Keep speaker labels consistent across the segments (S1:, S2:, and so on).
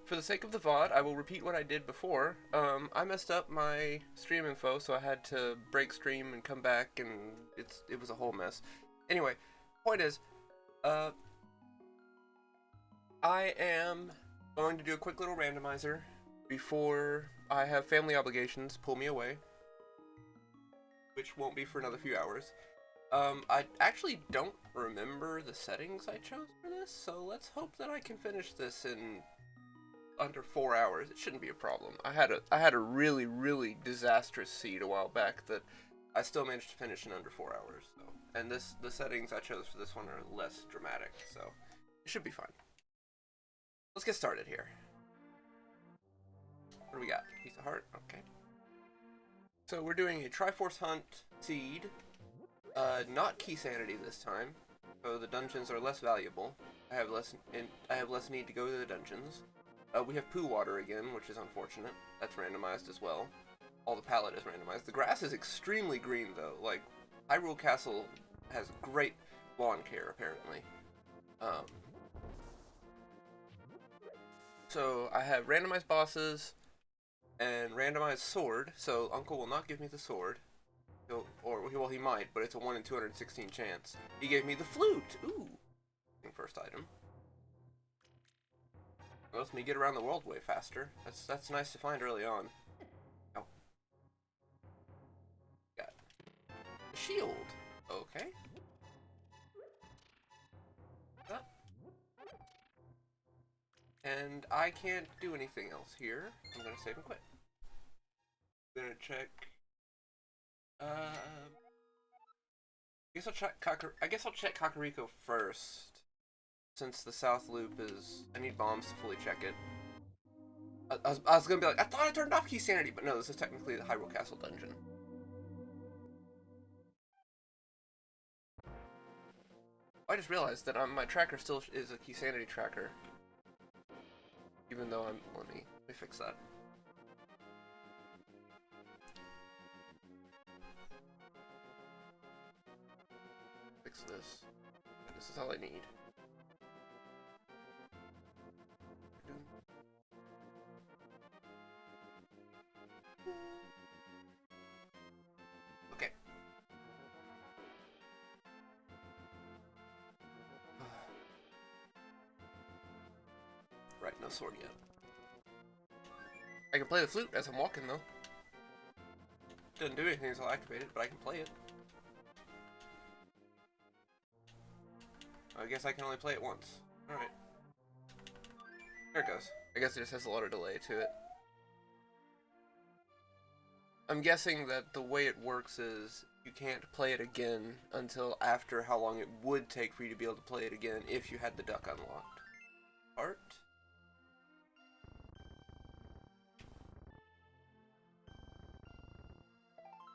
S1: for the sake of the VOD, I will repeat what I did before. I messed up my stream info, so I had to break stream and come back, and it was a whole mess. Anyway, point is, I am going to do a quick little randomizer before I have family obligations pull me away, which won't be for another few hours. I actually don't remember the settings I chose for this, so let's hope that I can finish this in under 4 hours. It shouldn't be a problem. I had a really disastrous seed a while back that I still managed to finish in under 4 hours. So, and the settings I chose for this one are less dramatic, so it should be fine. Let's get started here. What do we got? Piece of heart. Okay. So we're doing a Triforce hunt seed. Not key sanity this time, so the dungeons are less valuable. I have less need to go to the dungeons. We have poo water again, which is unfortunate. That's randomized as well. All the palette is randomized. The grass is extremely green though. Like, Hyrule Castle has great lawn care apparently. So I have randomized bosses and randomized sword. So Uncle will not give me the sword. Well, he might, but it's a 1 in 216 chance. He gave me the flute! Ooh! First item. It lets me get around the world way faster. That's nice to find early on. Oh. Got a shield. Okay. And I can't do anything else here. I'm gonna save and quit. I'm gonna check. I guess I'll check Kakariko first, since the South Loop is. I need bombs to fully check it. I was gonna be like, I thought I turned off Key Sanity, but no, this is technically the Hyrule Castle dungeon. I just realized that my tracker still is a Key Sanity tracker, even though let me fix that. Fix this. This is all I need. Okay. Right, no sword yet. I can play the flute as I'm walking though. Doesn't do anything until I activate it, but I can play it. I guess I can only play it once. Alright. There it goes. I guess it just has a lot of delay to it. I'm guessing that the way it works is you can't play it again until after how long it would take for you to be able to play it again if you had the duck unlocked. Heart?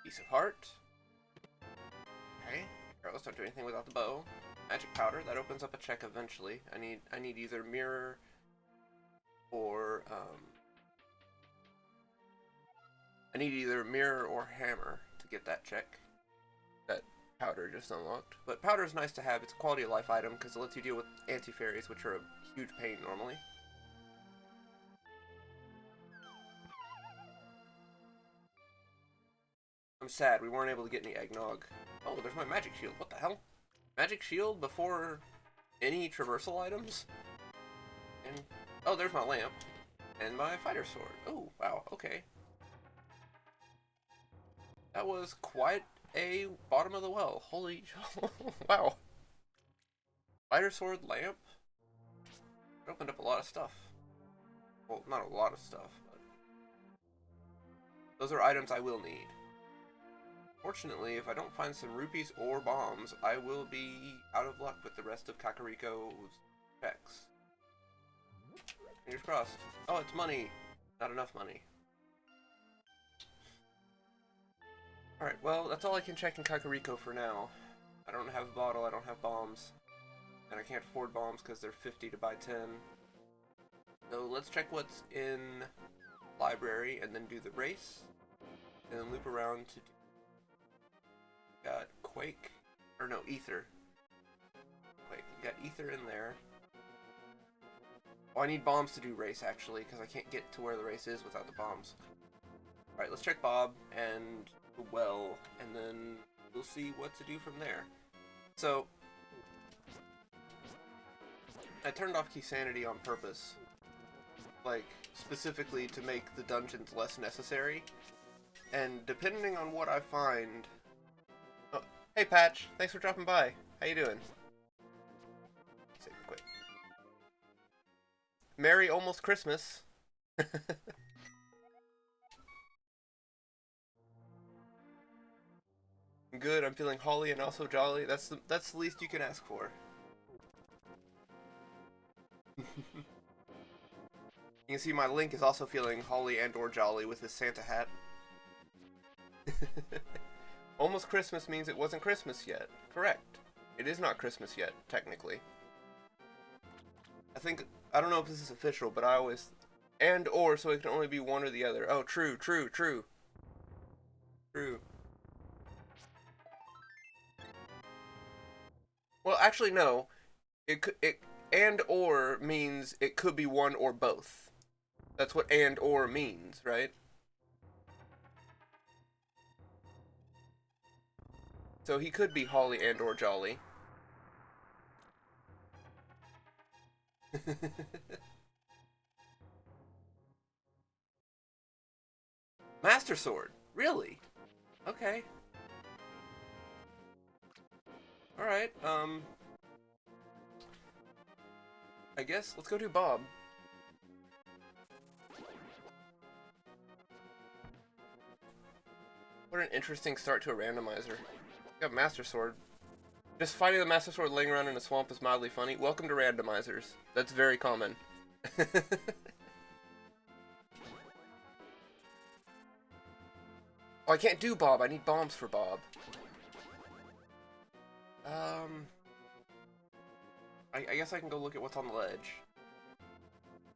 S1: Piece of heart. Okay. Arrows don't do anything without the bow. Magic powder, that opens up a check eventually. I need either mirror or I need either mirror or hammer to get that check. That powder just unlocked. But powder is nice to have. It's a quality of life item because it lets you deal with anti-fairies, which are a huge pain normally. I'm sad we weren't able to get any eggnog. Oh, there's my magic shield. What the hell? Magic shield before any traversal items? And oh, there's my lamp. And my fighter sword. Oh, wow, okay. That was quite a bottom of the well. Holy wow. Fighter sword, lamp. It opened up a lot of stuff. Well, not a lot of stuff, but those are items I will need. Fortunately, if I don't find some rupees or bombs, I will be out of luck with the rest of Kakariko's checks. Fingers crossed. Oh, it's money. Not enough money. Alright, well, that's all I can check in Kakariko for now. I don't have a bottle, I don't have bombs. And I can't afford bombs because they're 50 to buy 10. So let's check what's in library and then do the race. And then loop around to do... Got Quake. Or no, Ether. Quake. You got Ether in there. Oh, I need bombs to do race, actually, because I can't get to where the race is without the bombs. Alright, let's check Bob and the well, and then we'll see what to do from there. So, I turned off Key Sanity on purpose. Like, specifically to make the dungeons less necessary. And depending on what I find... Oh, hey Patch, thanks for dropping by. How you doing? Save it quick. Merry almost Christmas. Good, I'm feeling holly and also jolly. That's the least you can ask for. You can see my Link is also feeling holly and or jolly with his Santa hat. Almost Christmas means it wasn't Christmas yet. Correct. It is not Christmas yet, technically. I don't know if this is official, but I always... And or, so it can only be one or the other. Oh, true, true, true. True. Well, actually, no. And or means it could be one or both. That's what and or means, right? So he could be holly and or jolly. Master Sword? Really? Okay. Alright, I guess let's go do Bob. What an interesting start to a randomizer. We got Master Sword. Just finding the Master Sword laying around in a swamp is mildly funny. Welcome to randomizers. That's very common. Oh, I can't do Bob. I need bombs for Bob. I guess I can go look at what's on the ledge.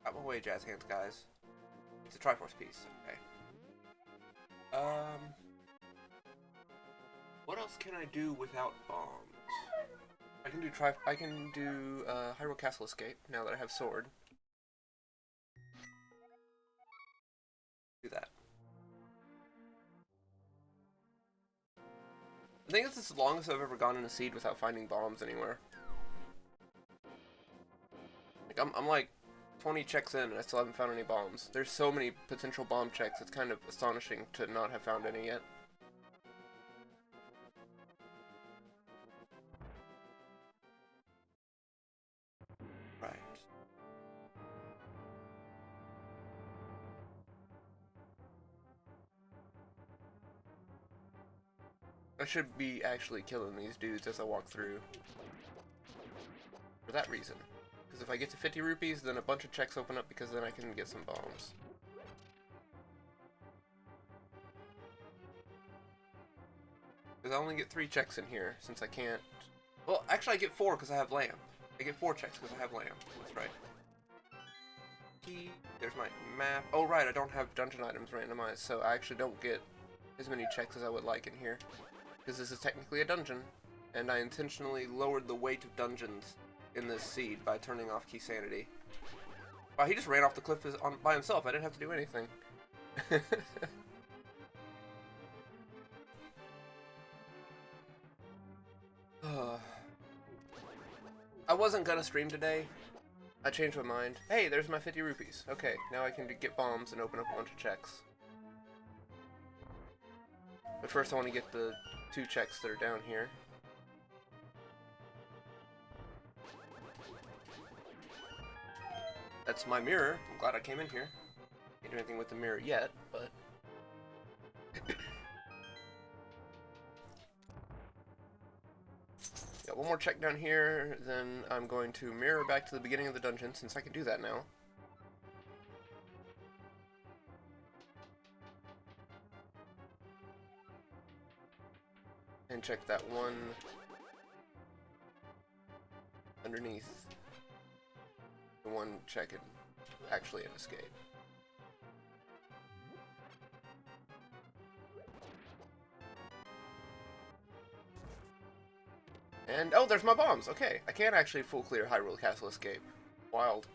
S1: Out my way, jazz hands, guys. It's a Triforce piece. Okay. What else can I do without bombs? I can do Hyrule Castle Escape now that I have sword. Do that. I think this is the longest I've ever gone in a seed without finding bombs anywhere. Like I'm like 20 checks in and I still haven't found any bombs. There's so many potential bomb checks, it's kind of astonishing to not have found any yet. Right. I should be actually killing these dudes as I walk through. For that reason. Because if I get to 50 rupees, then a bunch of checks open up because then I can get some bombs. Because I only get 3 checks in here, since I can't... Well, actually I get 4 because I have lamb. I get 4 checks because I have lamb. That's right. Key. There's my map. Oh right, I don't have dungeon items randomized, so I actually don't get as many checks as I would like in here. Because this is technically a dungeon, and I intentionally lowered the weight of dungeons in this seed by turning off Key Sanity. Wow, he just ran off the cliff by himself. I didn't have to do anything. I wasn't gonna stream today. I changed my mind. Hey, there's my 50 rupees. Okay, now I can get bombs and open up a bunch of checks. But first I want to get the 2 checks that are down here. That's my mirror. I'm glad I came in here. Can't do anything with the mirror yet, but... Got one more check down here, then I'm going to mirror back to the beginning of the dungeon, since I can do that now. And check that one underneath the one check it actually an escape. And oh, there's my bombs. Okay, I can actually full clear Hyrule Castle Escape. Wild.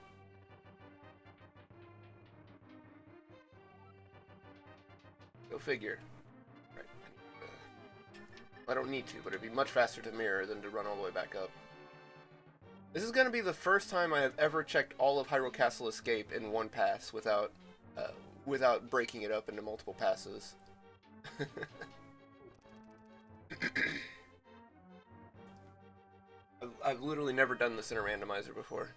S1: Go figure. Right. I don't need to, but it'd be much faster to mirror than to run all the way back up. This is going to be the first time I have ever checked all of Hyrule Castle Escape in one pass without breaking it up into multiple passes. I've literally never done this in a randomizer before.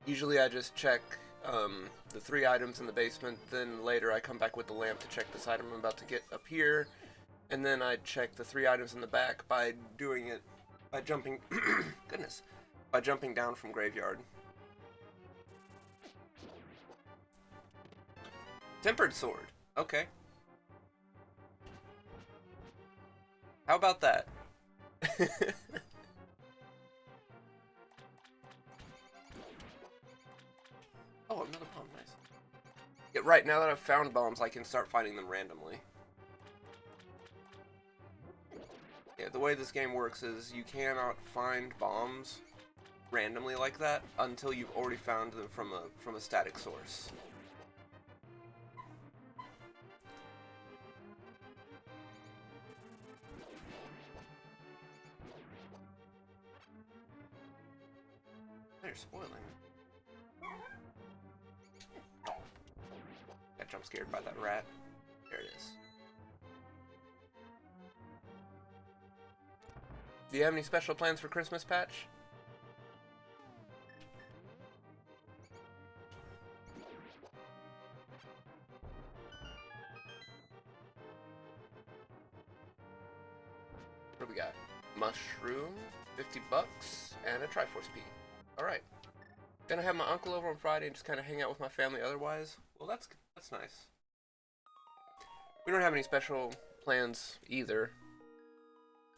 S1: Usually I just check the 3 items in the basement, then later I come back with the lamp to check this item I'm about to get up here, and then I check the 3 items in the back by doing it, by jumping, goodness, by jumping down from Graveyard. Tempered Sword, okay. How about that? Oh, another bomb, nice. Yeah, right, now that I've found bombs, I can start finding them randomly. Yeah, the way this game works is you cannot find bombs randomly like that until you've already found them from a static source. They're spoiling me. Got jump scared by that rat. There it is. Do you have any special plans for Christmas, Patch? What do we got? Mushroom, 50 bucks, and a Triforce P. Alright. Gonna have my uncle over on Friday and just kind of hang out with my family otherwise. Well, that's nice. We don't have any special plans either.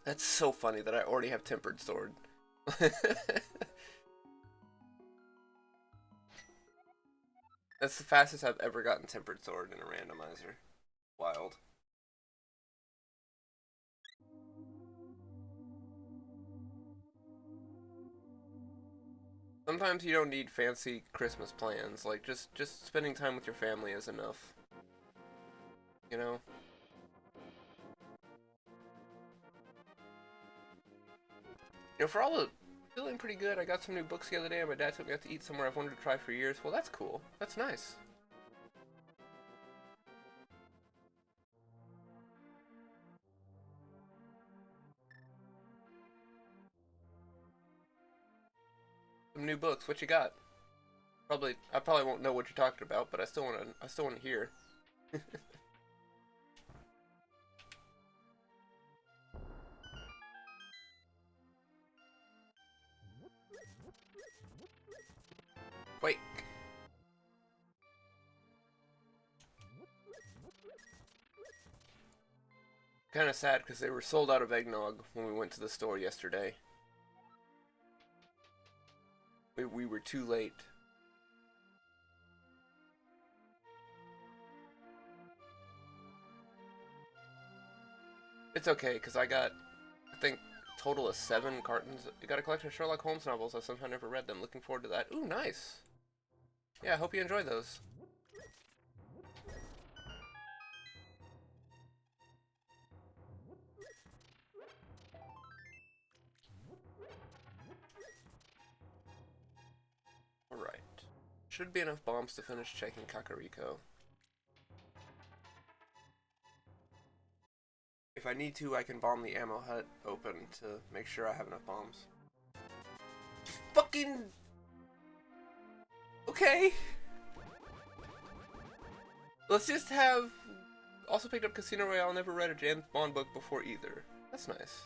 S1: That's so funny that I already have Tempered Sword. That's the fastest I've ever gotten Tempered Sword in a randomizer. Wild. Sometimes you don't need fancy Christmas plans. Like, just spending time with your family is enough. You know? You know, for all the... Feeling pretty good. I got some new books the other day and my dad took me out to eat somewhere I've wanted to try for years. Well, that's cool. That's nice. Some new books. What you got? I probably won't know what you're talking about, but I still want to hear. Quake. Kind of sad because they were sold out of eggnog when we went to the store yesterday. We were too late. It's okay, because I got, I think, a total of 7 cartons. I got a collection of Sherlock Holmes novels. I've somehow never read them. Looking forward to that. Ooh, nice. Yeah, I hope you enjoy those. Alright. Should be enough bombs to finish checking Kakariko. If I need to, I can bomb the ammo hut open to make sure I have enough bombs. Fucking... Okay. Let's just have... Also picked up Casino Royale, never read a James Bond book before either. That's nice.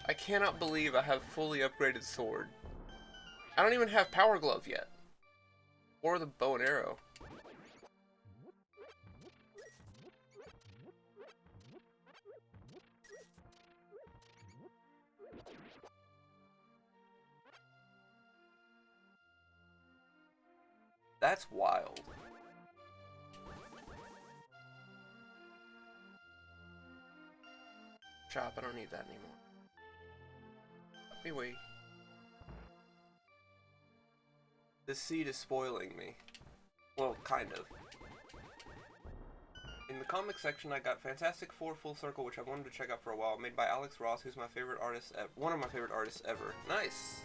S1: I cannot believe I have fully upgraded sword. I don't even have Power Glove yet. Or the bow and arrow. That's wild. Chop, I don't need that anymore. me wait. This seed is spoiling me. Well, kind of. In the comic section, I got Fantastic Four Full Circle, which I wanted to check out for a while, made by Alex Ross, who's my favorite artist, one of my favorite artists ever. Nice!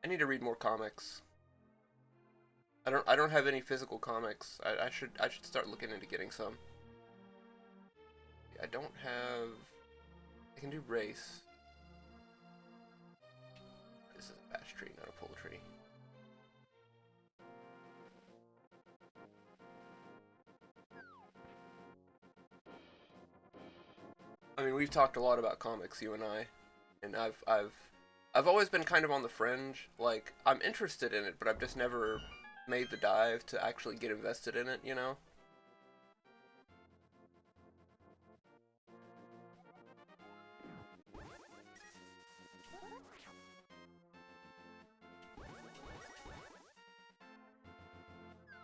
S1: I need to read more comics. I don't have any physical comics. I should start looking into getting some. I don't have... I can do race. This is a batch tree, not a pull tree. I mean, we've talked a lot about comics, you and I, and I've always been kind of on the fringe. Like, I'm interested in it, but I've just never made the dive to actually get invested in it, you know?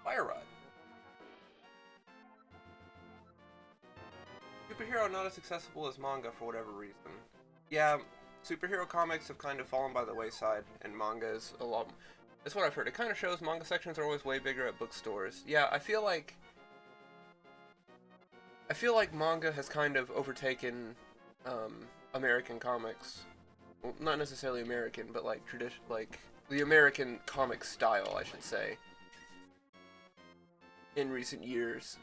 S1: Fire Rod. Superhero not as accessible as manga for whatever reason. Yeah, superhero comics have kind of fallen by the wayside, and manga is a lot... That's what I've heard. It kind of shows manga sections are always way bigger at bookstores. Yeah, I feel like manga has kind of overtaken American comics. Well, not necessarily American, but like the American comic style, I should say, in recent years.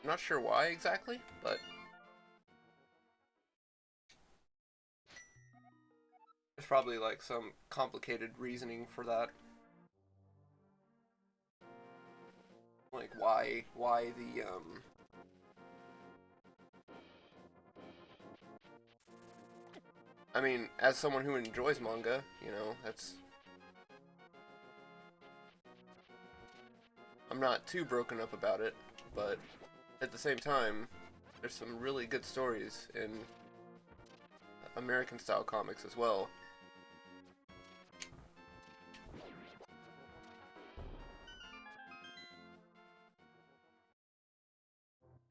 S1: I'm not sure why exactly, but there's probably like some complicated reasoning for that. Like why the I mean, as someone who enjoys manga, you know, I'm not too broken up about it, but at the same time, there's some really good stories in American style comics as well.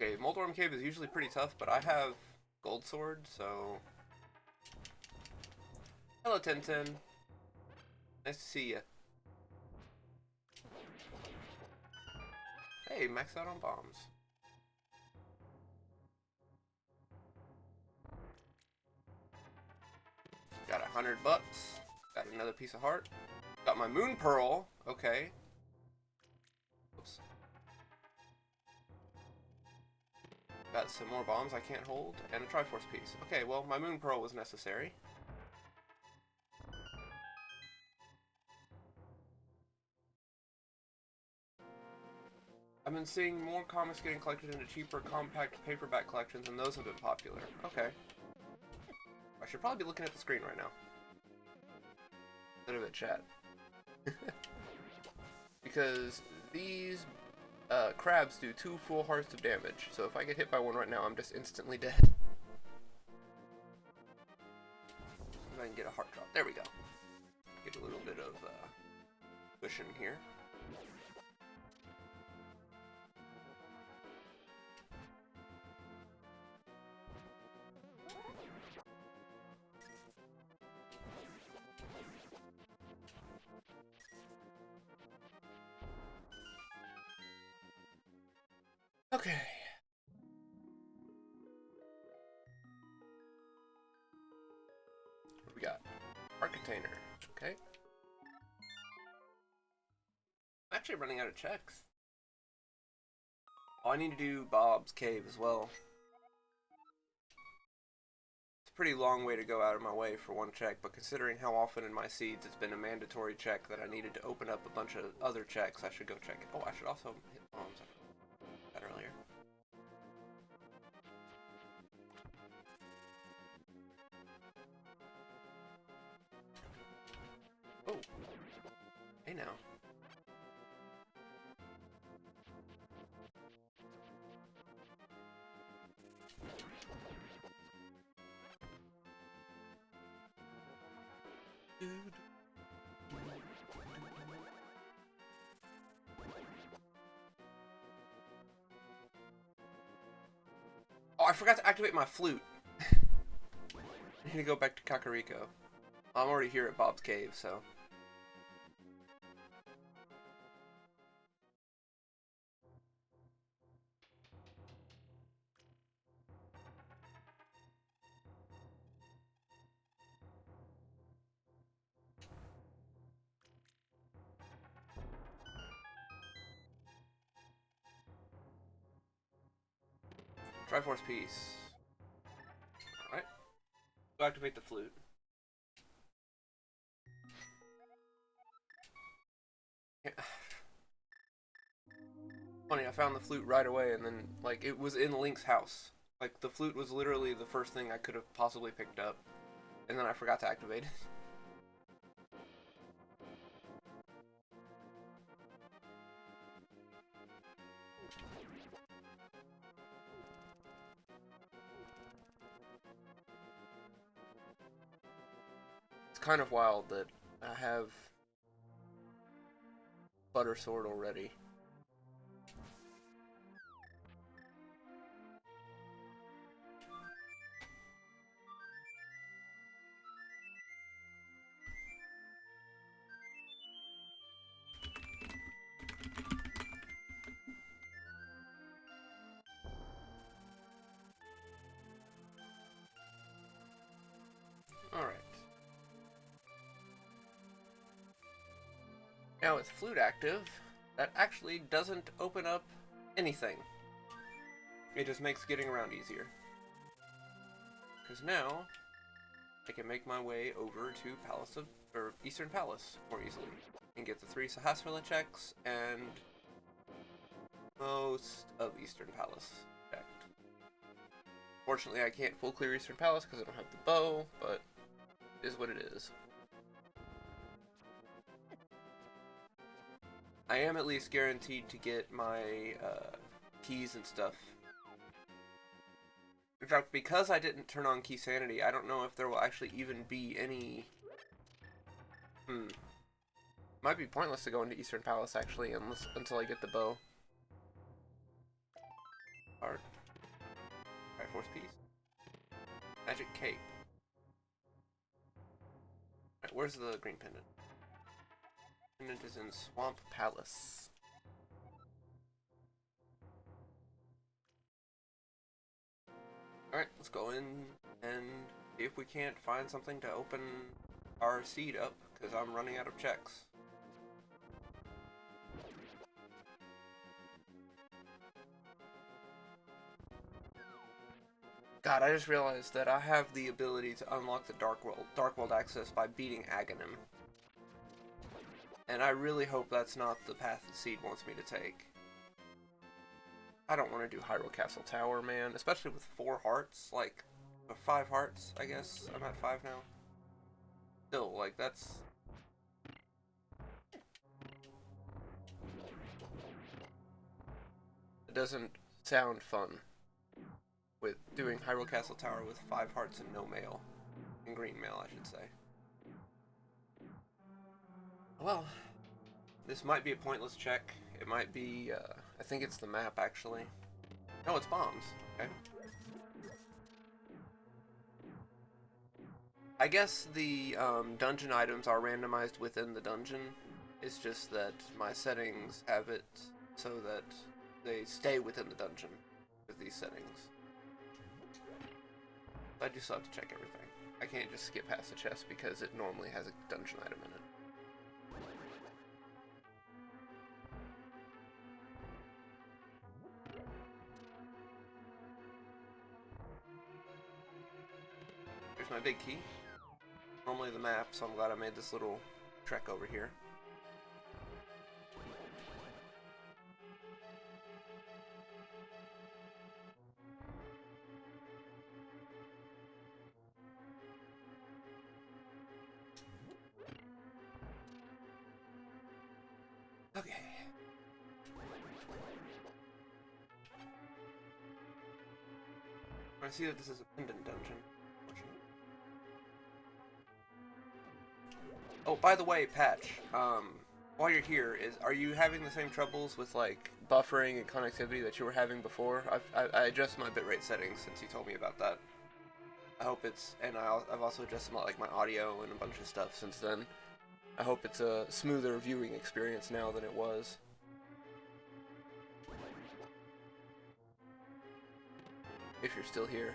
S1: Okay, Moldorm Cave is usually pretty tough, but I have Gold Sword, so... Hello, Tintin. Nice to see ya. Hey, max out on bombs. Got $100. Got another piece of heart. Got my Moon Pearl. Okay. Oops. Got some more bombs I can't hold, and a Triforce piece. Okay, well, my Moon Pearl was necessary. I've been seeing more comics getting collected into cheaper, compact paperback collections, and those have been popular. Okay. I should probably be looking at the screen right now. Instead of at chat. Because these crabs do 2 full hearts of damage, so if I get hit by one right now, I'm just instantly dead. If I can get a heart drop. There we go. Get a little bit of cushion here. Okay. What we got? Art container. Okay. I'm actually running out of checks. Oh, I need to do Bob's Cave as well. It's a pretty long way to go out of my way for one check, but considering how often in my seeds it's been a mandatory check that I needed to open up a bunch of other checks, I should go check it. Oh, I should also hit bombs. I forgot that earlier. Oh. Hey now. Dude. Oh, I forgot to activate my flute. I need to go back to Kakariko. I'm already here at Bob's Cave, so... Triforce piece. Alright. Go activate the flute. Yeah. Funny, I found the flute right away, and then, like, it was in Link's house. Like, the flute was literally the first thing I could have possibly picked up. And then I forgot to activate it. It's kind of wild that I have Butter Sword already. Alright. Now with flute active, that actually doesn't open up anything. It just makes getting around easier. Because now, I can make my way over to Eastern Palace more easily. And get the 3 Sahasrahla checks, and most of Eastern Palace checked. Fortunately, I can't full clear Eastern Palace because I don't have the bow, but it is what it is. I am at least guaranteed to get my keys and stuff. In fact, because I didn't turn on Key Sanity, I don't know if there will actually even be any... Might be pointless to go into Eastern Palace, actually, until I get the bow. Art. Triforce piece. Magic cape. Right, where's the green pendant? Pendant is in Swamp Palace. Alright, let's go in and see if we can't find something to open our seed up, because I'm running out of checks. God, I just realized that I have the ability to unlock the Dark World access by beating Aghanim. And I really hope that's not the path the seed wants me to take. I don't want to do Hyrule Castle Tower, man. Especially with 4 hearts, like, 5 hearts, I guess. I'm at 5 now. Still, like, that's... It doesn't sound fun. With doing Hyrule Castle Tower with 5 hearts and no mail. And green mail, I should say. Well, this might be a pointless check. It might be, I think it's the map, actually. No, it's bombs. Okay. I guess the dungeon items are randomized within the dungeon. It's just that my settings have it so that they stay within the dungeon with these settings. I do still have to check everything. I can't just skip past the chest because it normally has a dungeon item in it. Here's my big key. Normally the map, so I'm glad I made this little trek over here. Okay. I see that this is a pendant dungeon. Oh, by the way, Patch, while you're here, are you having the same troubles with, like, buffering and connectivity that you were having before? I adjusted my bitrate settings since you told me about that. I hope it's, and I've also adjusted like my audio and a bunch of stuff since then. I hope it's a smoother viewing experience now than it was. If you're still here.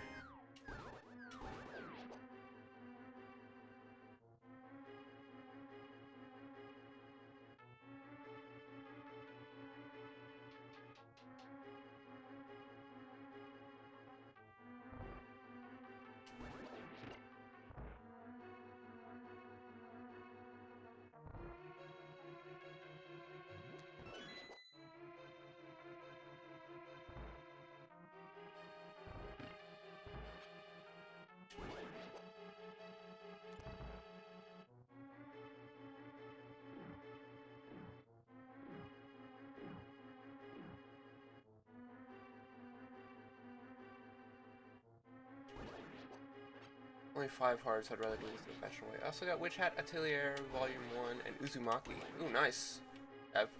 S1: Only 5 hearts, I'd rather do this the fashion way. I also got Witch Hat Atelier Volume 1 and Uzumaki. Ooh, nice.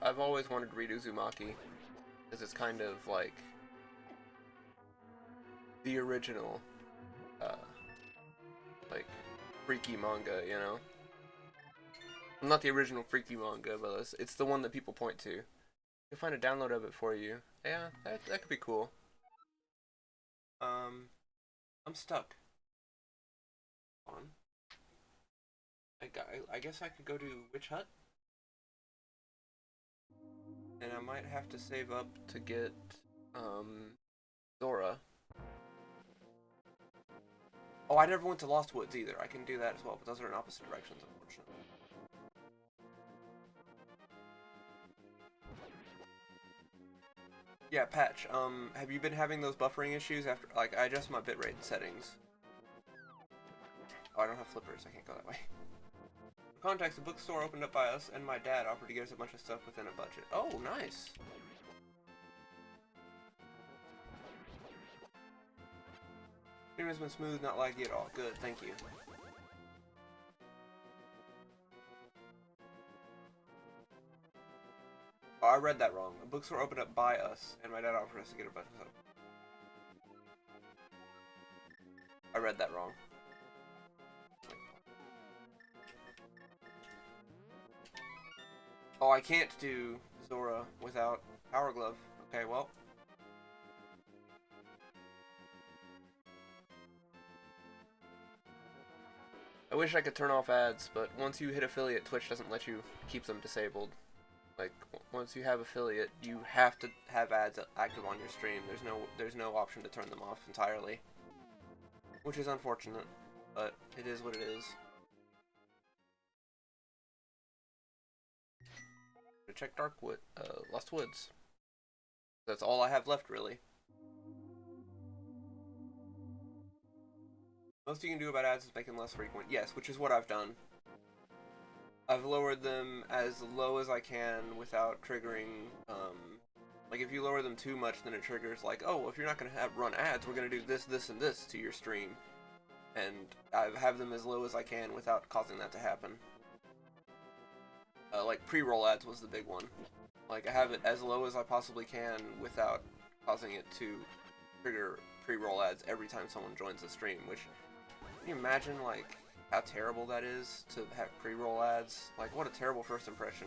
S1: I've always wanted to read Uzumaki, because it's kind of like the original, like, freaky manga, you know? Well, not the original freaky manga, but it's the one that people point to. You'll find a download of it for you. Yeah, that could be cool. I'm stuck. On. I guess I could go to Witch Hut? And I might have to save up to get, Zora. Oh, I never went to Lost Woods either. I can do that as well, but those are in opposite directions, unfortunately. Yeah, Patch, have you been having those buffering issues after, like, I adjust my bitrate settings. Oh, I don't have flippers. I can't go that way. Contacts, the bookstore opened up by us, and my dad offered to get us a bunch of stuff within a budget. Oh, nice. Stream has been smooth, not laggy at all. Good, thank you. Oh, I read that wrong. A bookstore opened up by us, and my dad offered us to get a bunch of stuff. I read that wrong. Oh, I can't do Zora without Power Glove. Okay, well. I wish I could turn off ads, but once you hit affiliate, Twitch doesn't let you keep them disabled. Like, once you have affiliate, you have to have ads active on your stream. There's no option to turn them off entirely. Which is unfortunate, but it is what it is. Check Lost Woods. That's all I have left, really. Most you can do about ads is make them less frequent. Yes, which is what I've done. I've lowered them as low as I can without triggering, like if you lower them too much, then it triggers like, oh, if you're not going to run ads, we're going to do this, this, and this to your stream. And I have them as low as I can without causing that to happen. Like pre-roll ads was the big one. Like I have it as low as I possibly can without causing it to trigger pre-roll ads every time someone joins the stream, which, can you imagine like how terrible that is to have pre-roll ads? Like what a terrible first impression.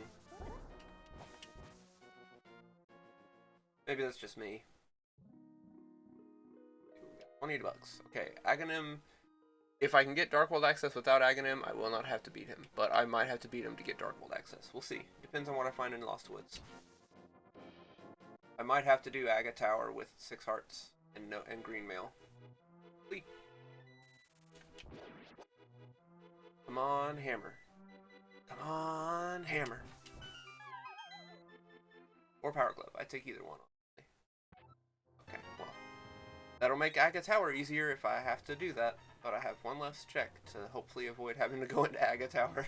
S1: Maybe that's just me. 20 bucks. Okay, Aghanim. If I can get Dark World access without Aghanim, I will not have to beat him. But I might have to beat him to get Dark World access. We'll see. Depends on what I find in Lost Woods. I might have to do Aga Tower with 6 hearts and green mail. Sweet. Come on, hammer. Come on, hammer. Or Power Glove. I take either one. Okay, well. That'll make Aga Tower easier if I have to do that. But I have one less check to hopefully avoid having to go into Aga Tower.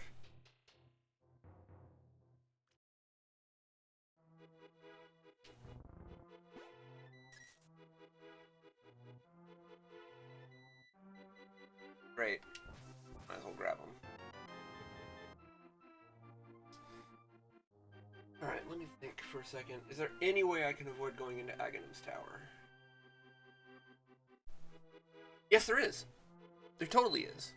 S1: Great. Might as well grab them. Alright, let me think for a second. Is there any way I can avoid going into Aghanim's Tower? Yes, there is! There totally is.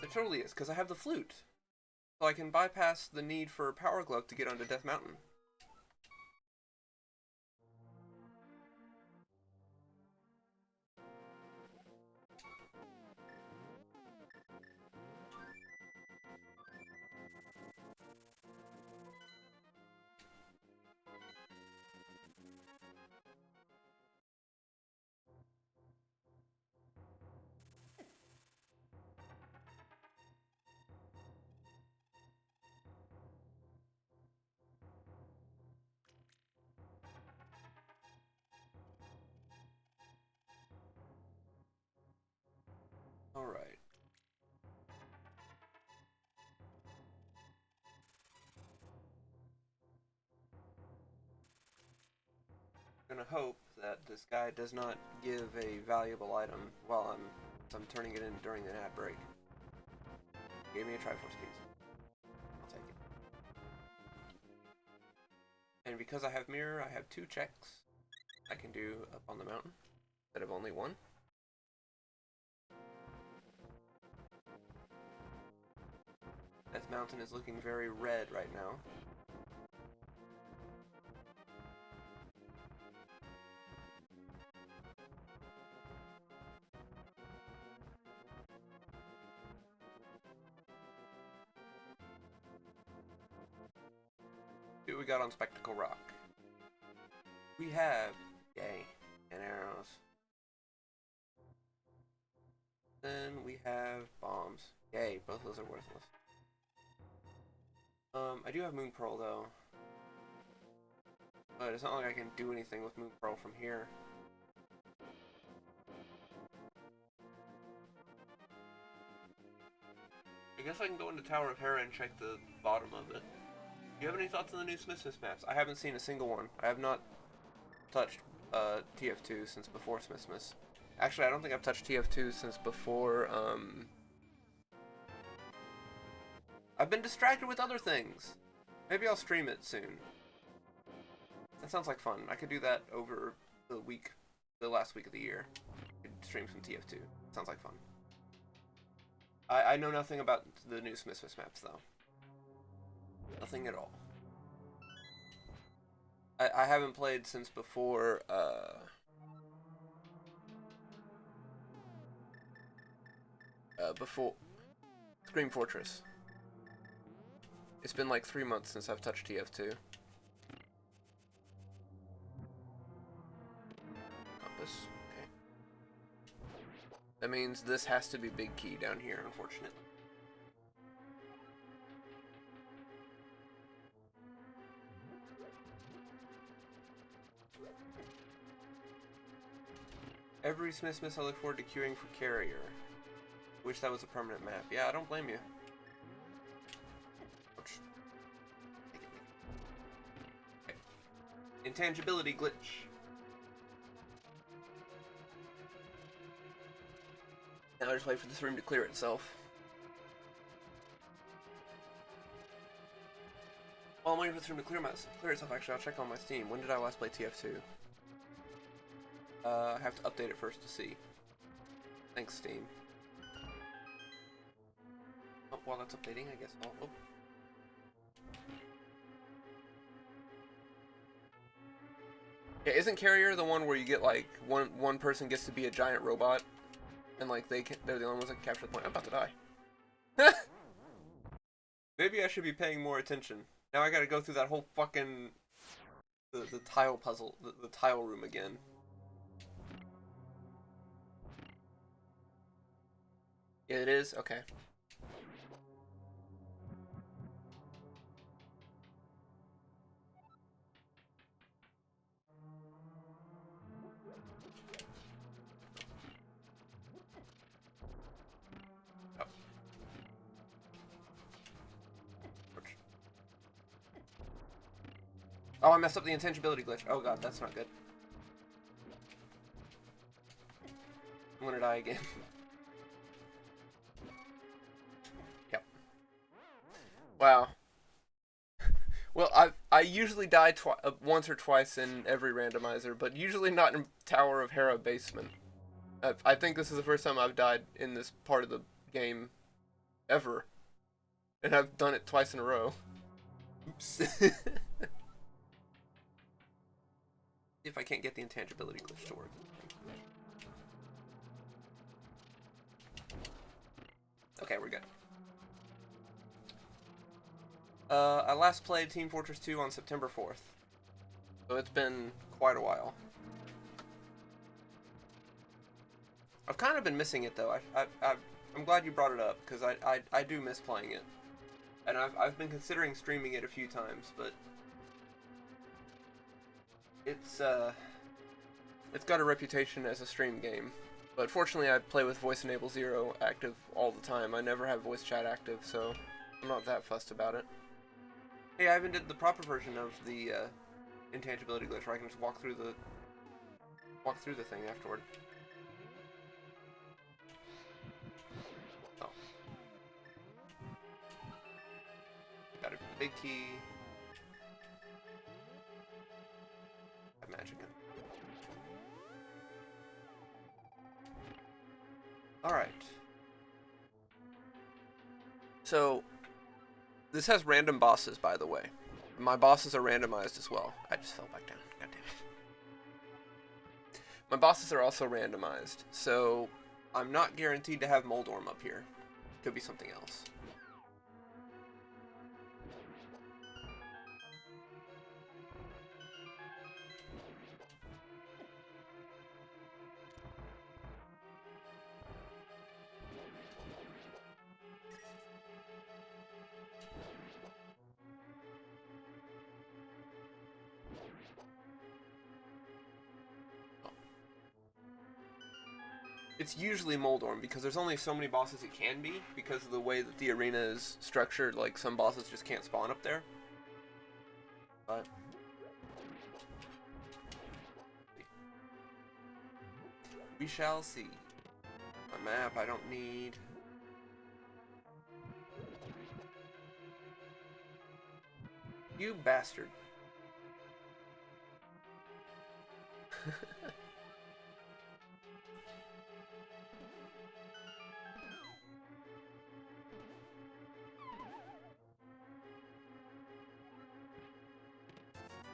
S1: There totally is, because I have the flute. So I can bypass the need for a power glove to get onto Death Mountain. Alright. I'm gonna hope that this guy does not give a valuable item while I'm turning it in during the ad break. Gave me a Triforce piece. I'll take it. And because I have mirror, I have 2 checks I can do up on the mountain instead of only 1. That mountain is looking very red right now. See what we got on Spectacle Rock. We have, yay, and arrows. Then we have bombs. Yay, both those are worthless. I do have Moon Pearl though. But it's not like I can do anything with Moon Pearl from here. I guess I can go into Tower of Hera and check the bottom of it. Do you have any thoughts on the new Smithsmith maps? I haven't seen a single one. I have not touched TF2 since before Smithsmith. Actually, I don't think I've touched TF2 since before, I've been distracted with other things. Maybe I'll stream it soon. That sounds like fun. I could do that over the last week of the year. I could stream some TF2. Sounds like fun. I know nothing about the new Smithsmith maps, though. Nothing at all. I haven't played since before, before Scream Fortress. It's been like 3 months since I've touched TF2. Compass, okay. That means this has to be Big Key down here, unfortunately. Every Smithsmith I look forward to queuing for Carrier. Wish that was a permanent map. Yeah, I don't blame you. Ouch. Okay. Intangibility glitch. Now I just wait for this room to clear itself. While I'm waiting for this room to clear itself, actually, I'll check on my Steam. When did I last play TF2? I have to update it first to see. Thanks, Steam. Oh, while that's updating, I guess I'll... Oh. Yeah, isn't Carrier the one where you get, like, one person gets to be a giant robot? And, like, they're the only ones that can capture the point. I'm about to die. Maybe I should be paying more attention. Now I gotta go through that whole fucking... The tile puzzle, the tile room again. Yeah, it is? Okay. Oh. Oh, I messed up the intangibility glitch. Oh god, that's not good. I'm gonna die again. Yep. Wow. Well, I usually die once or twice in every randomizer, but usually not in Tower of Hera basement. I think this is the first time I've died in this part of the game ever. And I've done it twice in a row. Oops. See if I can't get the intangibility glitch to work. Okay, we're good. I last played Team Fortress 2 on September 4th. So it's been quite a while. I've kind of been missing it though. I'm glad you brought it up because I do miss playing it, and I've been considering streaming it a few times, but it's got a reputation as a stream game. But fortunately, I play with Voice Enable 0 active all the time. I never have voice chat active, so I'm not that fussed about it. Hey, I even did the proper version of the intangibility glitch where I can just walk through the thing afterward. Oh. Got a big key. Got magic in. Alright. So, this has random bosses, by the way. My bosses are randomized as well. I just fell back down. God damn it. My bosses are also randomized, so I'm not guaranteed to have Moldorm up here. Could be something else. It's usually Moldorm because there's only so many bosses it can be because of the way that the arena is structured. Like, some bosses just can't spawn up there. But we shall see. My map I don't need. You bastard.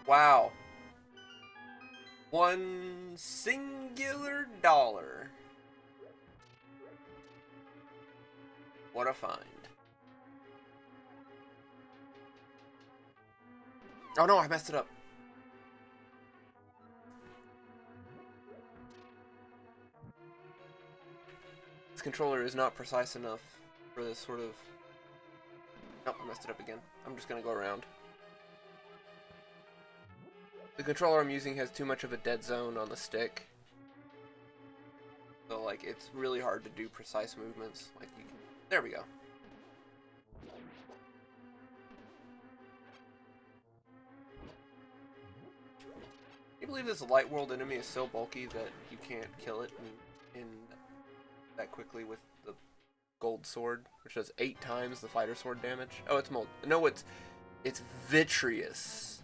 S1: Wow. One singular dollar. What a find. Oh no, I messed it up. This controller is not precise enough for this sort of... Nope, I messed it up again. I'm just gonna go around. The controller I'm using has too much of a dead zone on the stick. So, like, it's really hard to do precise movements. Like, you can... There we go. Can you believe this light world enemy is so bulky that you can't kill it in that quickly with the gold sword, which does 8 times the fighter sword damage? Oh, it's mold. No, it's vitreous.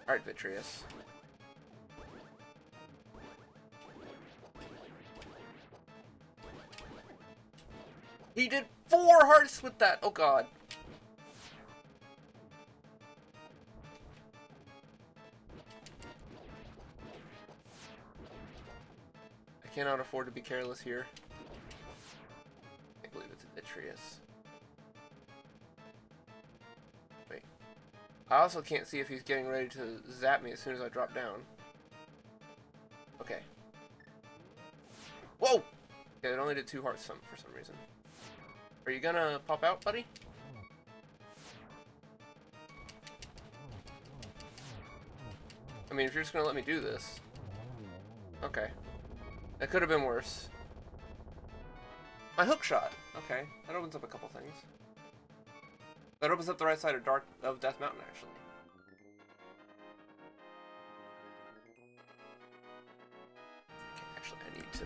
S1: Alright, vitreous. He did 4 hearts with that! Oh god. I cannot afford to be careless here. I believe it's vitreous. Wait. I also can't see if he's getting ready to zap me as soon as I drop down. Okay. Whoa! Okay, it only did 2 hearts for some reason. Are you gonna pop out, buddy? I mean, if you're just gonna let me do this. Okay. That could have been worse. My hook shot. Okay, that opens up a couple things. That opens up the right side of Death Mountain, actually. Okay, actually, I need to...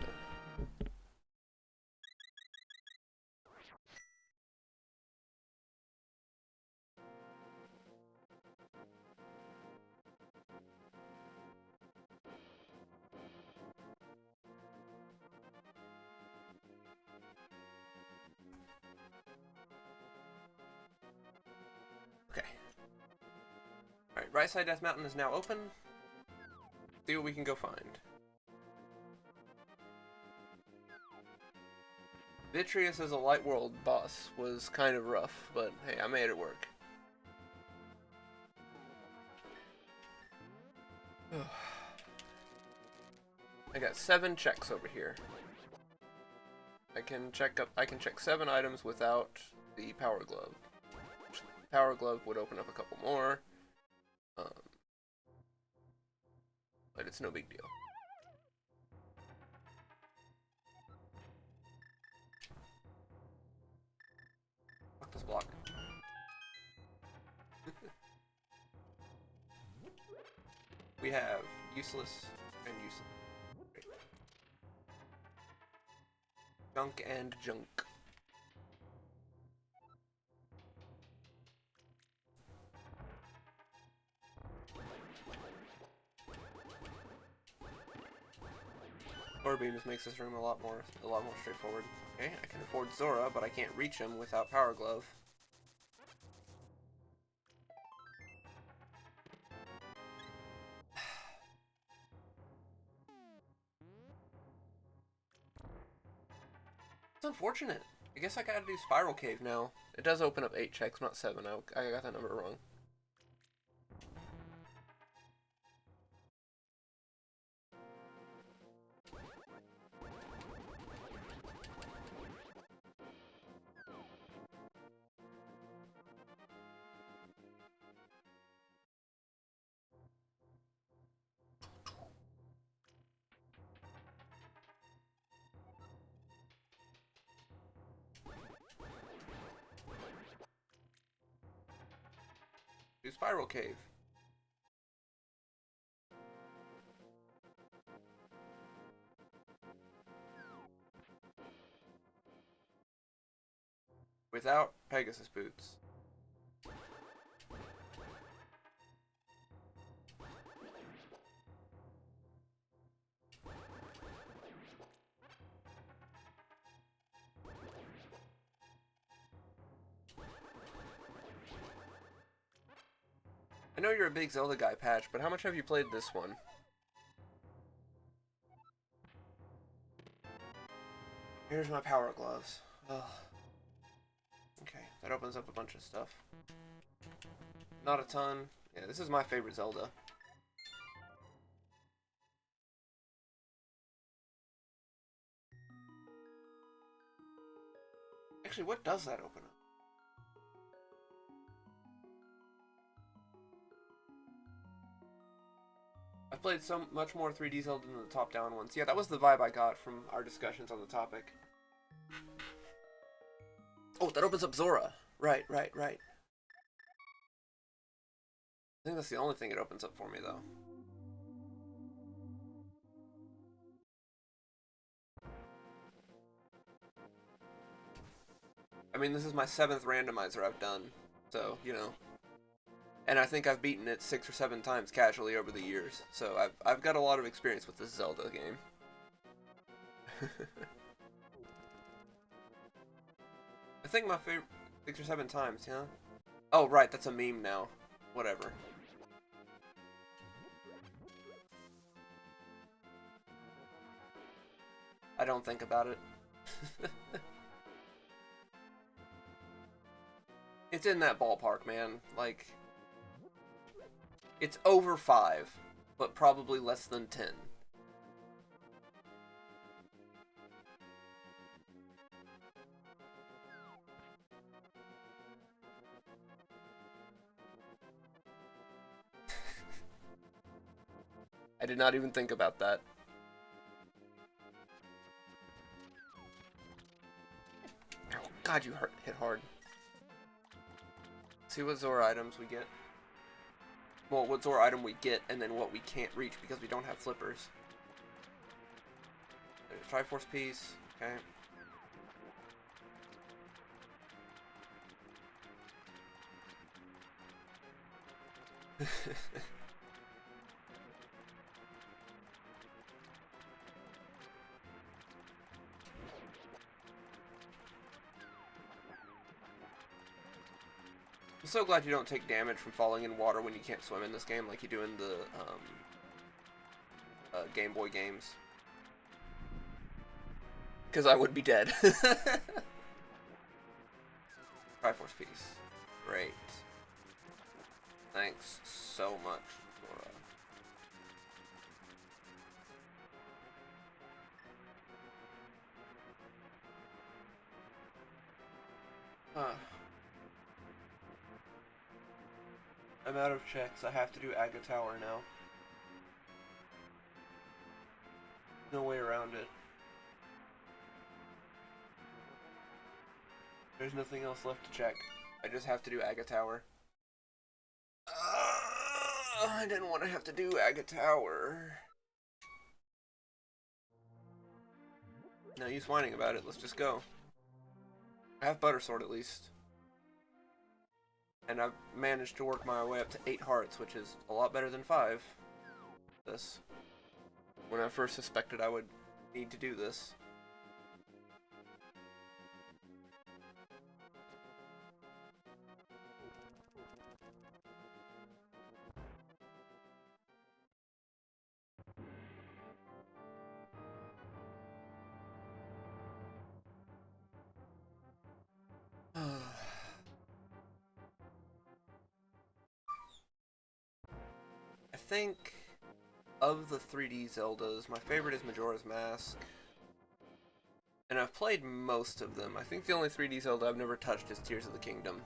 S1: Alright, Right Side Death Mountain is now open. See what we can go find. Vitreous as a Light World boss was kind of rough, but hey, I made it work. I got 7 checks over here. I can check 7 items without the Power Glove. Power Glove would open up a couple more. But it's no big deal. Fuck this block. We have useless and useless. Great. Junk and junk. Or Beam just makes this room a lot more straightforward. Okay, I can afford Zora, but I can't reach him without Power Glove. It's unfortunate. I guess I gotta do Spiral Cave now. It does open up 8 checks, not 7. I got that number wrong. Do Spiral Cave. Without Pegasus boots. I know you're a big Zelda guy, Patch, but how much have you played this one? Here's my Power Gloves. Ugh. Okay, that opens up a bunch of stuff. Not a ton. Yeah, this is my favorite Zelda. Actually, what does that open up? I've played so much more 3D Zelda than the top-down ones. Yeah, that was the vibe I got from our discussions on the topic. Oh, that opens up Zora. Right. I think that's the only thing it opens up for me, though. I mean, this is my 7th randomizer I've done, so, you know. And I think I've beaten it 6 or 7 times casually over the years, so I've got a lot of experience with this Zelda game. I think my favorite 6 or 7 times, yeah? Oh, right, that's a meme now. Whatever. I don't think about it. It's in that ballpark, man. Like, it's over 5, but probably less than 10. I did not even think about that. Oh, God, you hit hard. See what Zora items we get. Well, what Zora item we get, and then what we can't reach because we don't have flippers. There's a Triforce piece. Okay. I'm so glad you don't take damage from falling in water when you can't swim in this game like you do in the Game Boy games. Because I would be dead. Triforce piece. Great. Thanks so much, Laura. I'm out of checks. I have to do Aga Tower now. No way around it. There's nothing else left to check. I just have to do Aga Tower. I didn't want to have to do Aga Tower. No use whining about it. Let's just go. I have Butter Sword at least. And I've managed to work my way up to 8 hearts, which is a lot better than 5. This. When I first suspected I would need to do this. I think of the 3D Zeldas, my favorite is Majora's Mask. And I've played most of them. I think the only 3D Zelda I've never touched is Tears of the Kingdom.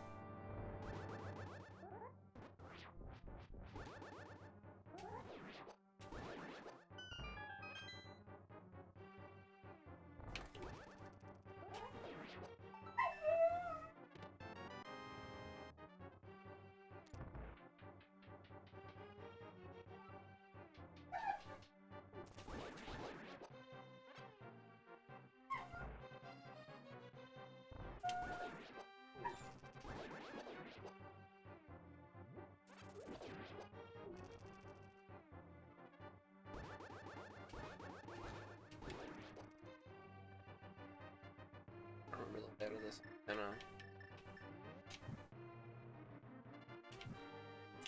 S1: I don't remember the out of this. I know.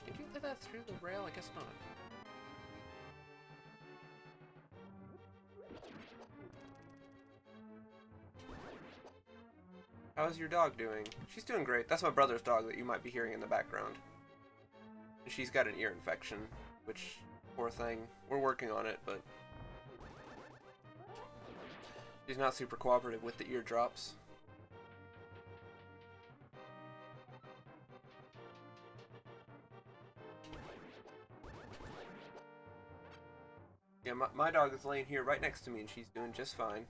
S1: Did you get that through the rail? I guess not. How's your dog doing? She's doing great. That's my brother's dog that you might be hearing in the background. She's got an ear infection, which, poor thing. We're working on it, but she's not super cooperative with the eardrops. Yeah, my dog is laying here right next to me and she's doing just fine.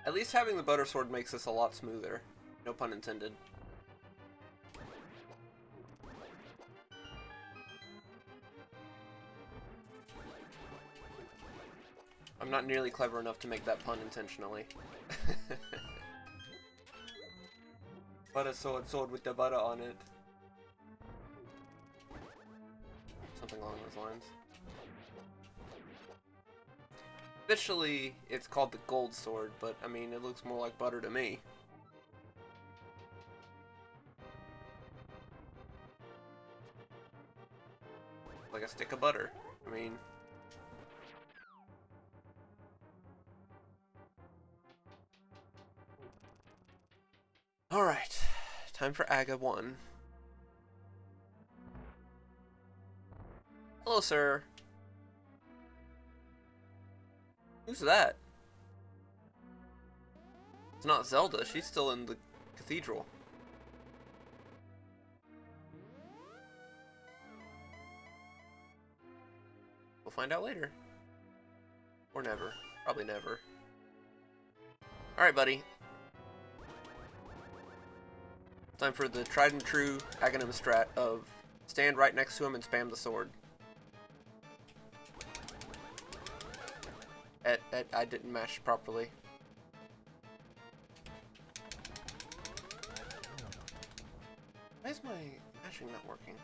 S1: At least having the Butter Sword makes this a lot smoother. No pun intended. I'm not nearly clever enough to make that pun intentionally. Butter sword, sword with the butter on it. Something along those lines. Officially, it's called the Gold Sword, but I mean, it looks more like butter to me. Like a stick of butter. I mean... Alright, time for Aga 1. Hello, sir. Who's that? It's not Zelda, she's still in the cathedral. We'll find out later. Or never. Probably never. Alright, buddy. Time for the tried and true Aghanim strat of stand right next to him and spam the sword. I didn't mash properly. Why is my mashing not working?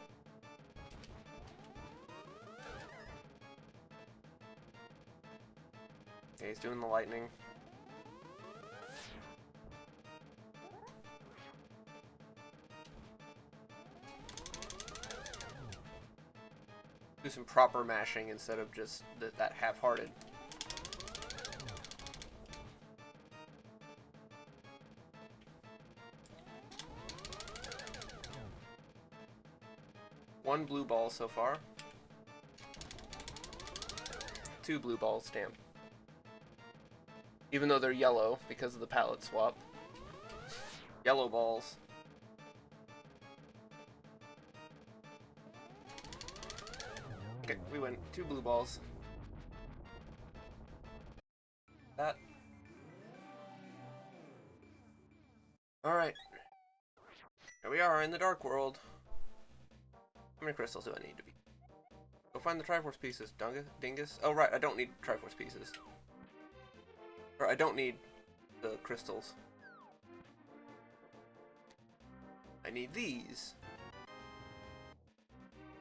S1: Okay, he's doing the lightning. Do some proper mashing instead of just that half-hearted. One blue ball so far. 2 blue balls, damn. Even though they're yellow because of the palette swap. Yellow balls. Okay, we win. 2 blue balls. That. Alright. Here we are in the dark world. How many crystals do I need to be? Go find the Triforce pieces, dingus. Oh right, I don't need Triforce pieces. Or I don't need the crystals. I need these.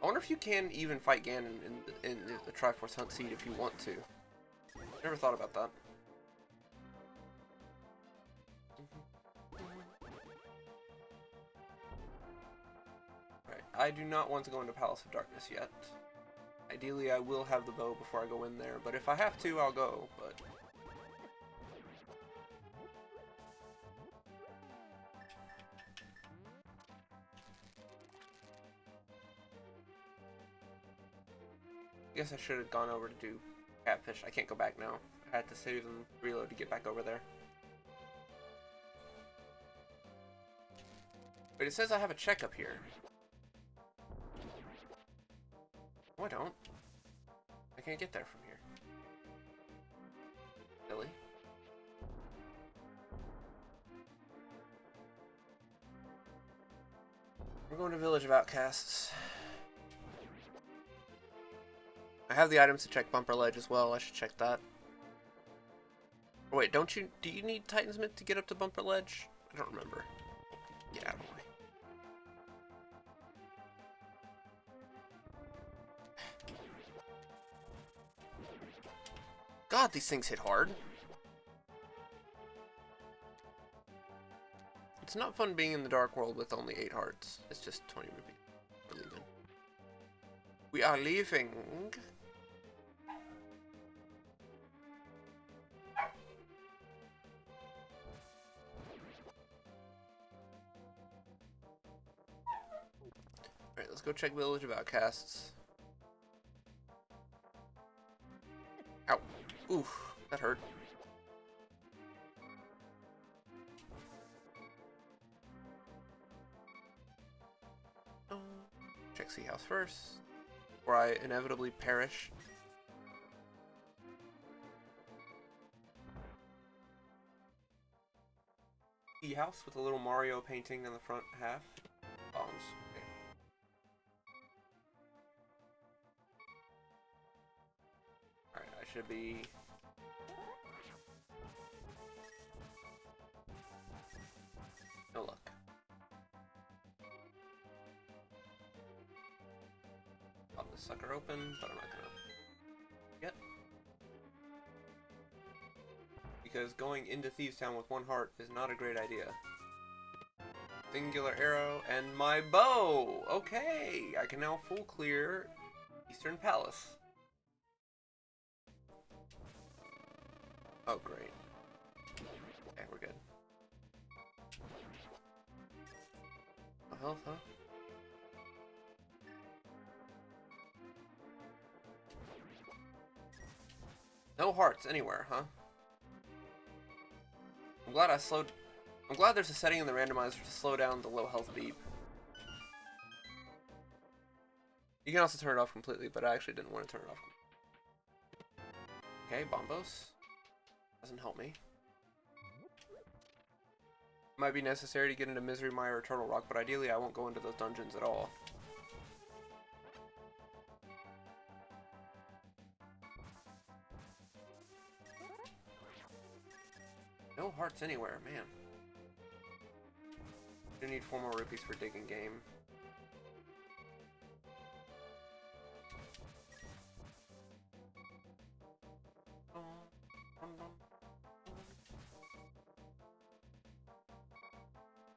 S1: I wonder if you can even fight Ganon in the Triforce Hunt Seed if you want to. Never thought about that. Right, I do not want to go into Palace of Darkness yet. Ideally, I will have the bow before I go in there, but if I have to, I'll go, but... I guess I should have gone over to do Catfish. I can't go back now. I had to save and reload to get back over there. Wait, it says I have a check up here. No, I don't. I can't get there from here. Really? We're going to Village of Outcasts. I have the items to check Bumper Ledge as well. I should check that. Oh, wait, do you need Titansmith to get up to Bumper Ledge? I don't remember. Get out of the way. God, these things hit hard. It's not fun being in the Dark World with only 8 hearts. It's just 20 rupees. We're leaving. We are leaving. Alright, let's go check Village of Outcasts. Ow. Oof, that hurt. Check Sea House first, or I inevitably perish. Sea House with a little Mario painting in the front half. Bombs. Okay. Alright, I should be... No luck. Pop this sucker open, but I'm not gonna yet. Because going into Thieves Town with 1 heart is not a great idea. Singular arrow and my bow! Okay, I can now full clear Eastern Palace. Oh, great. Okay, we're good. No health, huh? No hearts anywhere, huh? I'm glad there's a setting in the randomizer to slow down the low health beep. You can also turn it off completely, but I actually didn't want to turn it off. Okay, Bombos. Doesn't help me. Might be necessary to get into Misery Mire or Turtle Rock, but ideally I won't go into those dungeons at all. No hearts anywhere, man. Do need 4 more rupees for digging game.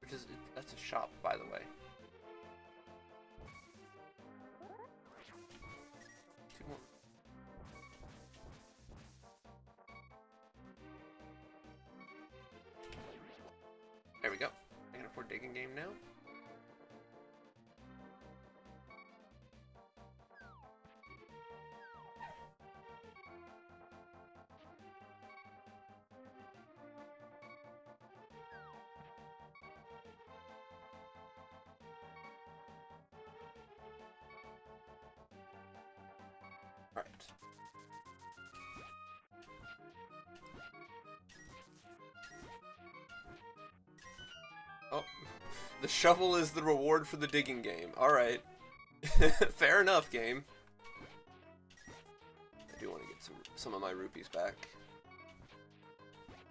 S1: Which is, that's a shop, by the way. 2 more. There we go. I can afford digging game now. Right. Oh, the shovel is the reward for the digging game. Alright. Fair enough, game. I do want to get some of my rupees back.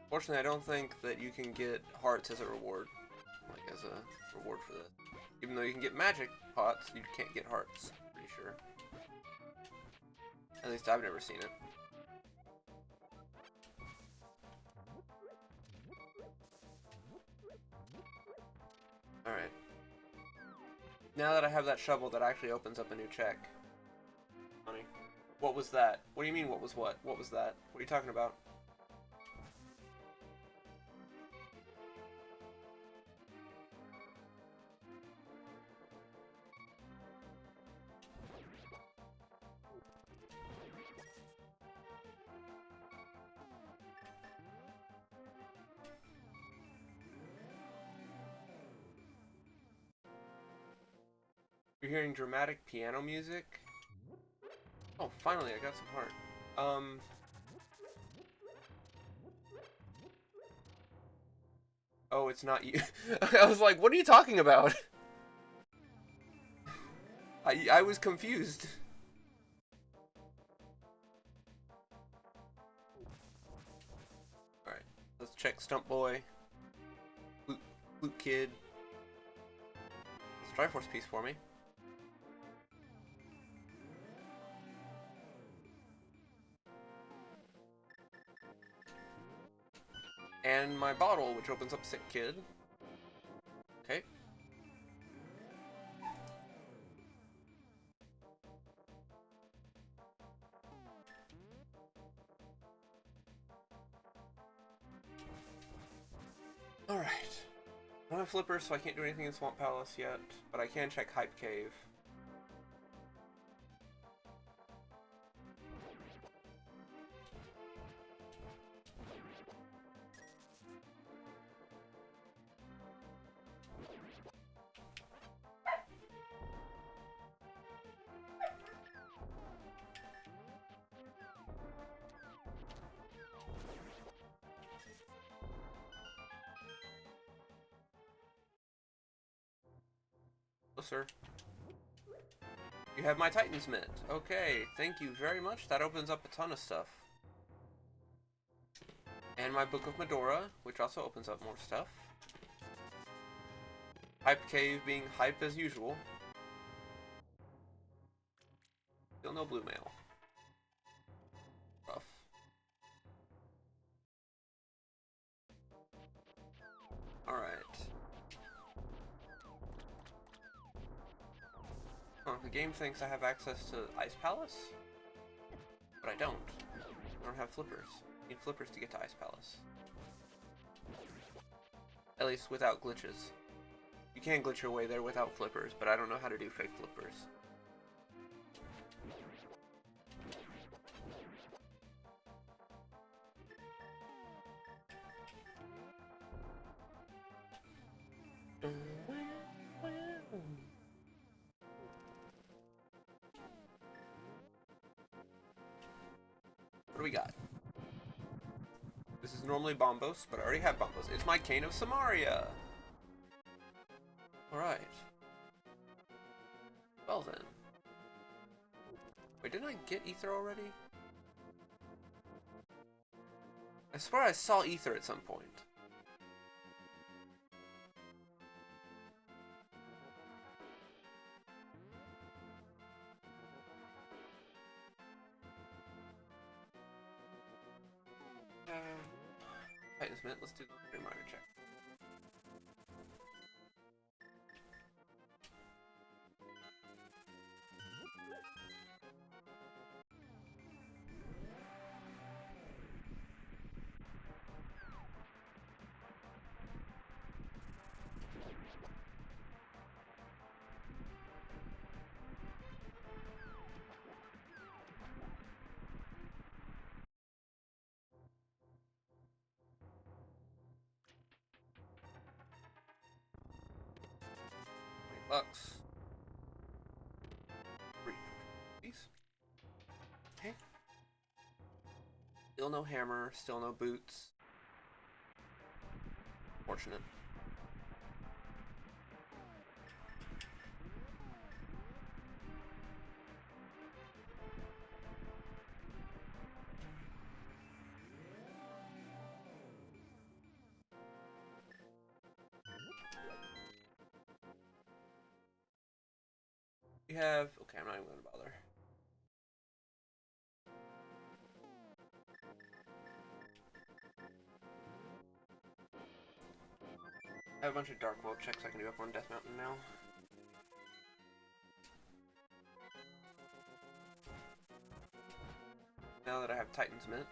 S1: Fortunately, I don't think that you can get hearts as a reward. Like, as a reward for this. Even though you can get magic pots, you can't get hearts. Pretty sure. At least I've never seen it. Alright. Now that I have that shovel, that actually opens up a new check. Honey. What was that? What do you mean, what was what? What was that? What are you talking about? You're hearing dramatic piano music? Oh, finally, I got some heart. Oh, it's not you. I was like, what are you talking about? I was confused. Alright, let's check Stump Boy. Flute Kid. It's a Triforce piece for me. And my bottle, which opens up Sick Kid. Okay. Alright. I don't have flippers, so I can't do anything in Swamp Palace yet, but I can check Hype Cave. Oh, sir. You have my Titan's Mint. Okay, thank you very much. That opens up a ton of stuff. And my Book of Medora, which also opens up more stuff. Hype Cave being hype as usual. Still no blue mail. Rough. Alright. Huh, the game thinks I have access to Ice Palace? But I don't. I don't have flippers. I need flippers to get to Ice Palace. At least without glitches. You can glitch your way there without flippers, but I don't know how to do fake flippers. What do we got? This is normally Bombos, but I already have Bombos. It's my Cane of Samaria! Alright. Well then. Wait, didn't I get ether already? I swear I saw ether at some point. Titans Mint, let's do the reminder check. $20. Please. Okay. Still no hammer, still no boots. Fortunate. We have... Okay, I'm not even going to bother. I have a bunch of Dark World checks I can do up on Death Mountain now. Now that I have Titan's Mint.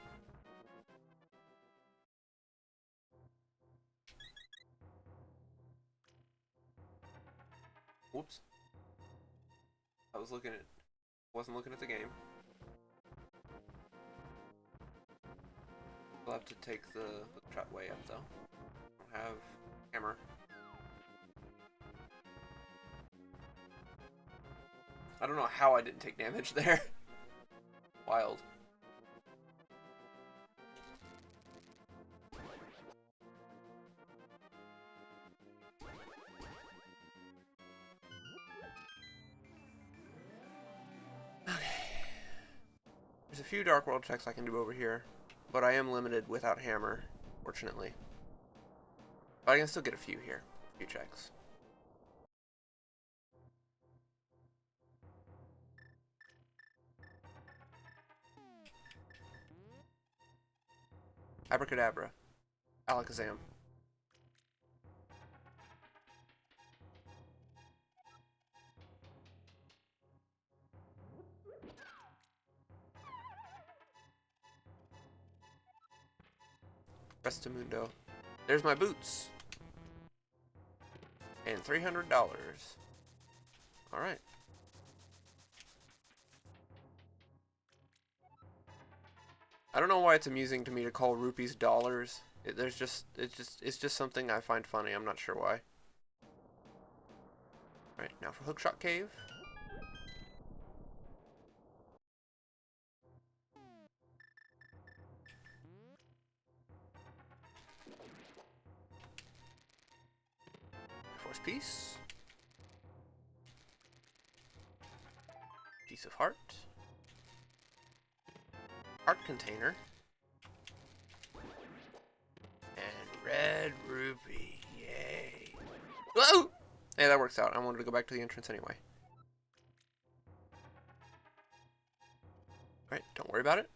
S1: Whoops. I was looking at... Wasn't looking at the game. I'll have to take the trap way up though. I don't have hammer. I don't know how I didn't take damage there. Wild. Okay. There's a few Dark World checks I can do over here, but I am limited without hammer, fortunately. But I can still get a few here. A few checks. Abracadabra. Alakazam. Restamundo. There's my boots. And $300. Alright. I don't know why it's amusing to me to call rupees dollars. It's just something I find funny. I'm not sure why. Alright, now for Hookshot Cave. Force Piece. Piece of Heart. Heart Container. And Red Rupee. Yay. Whoa! Hey, that works out. I wanted to go back to the entrance anyway. Alright, don't worry about it.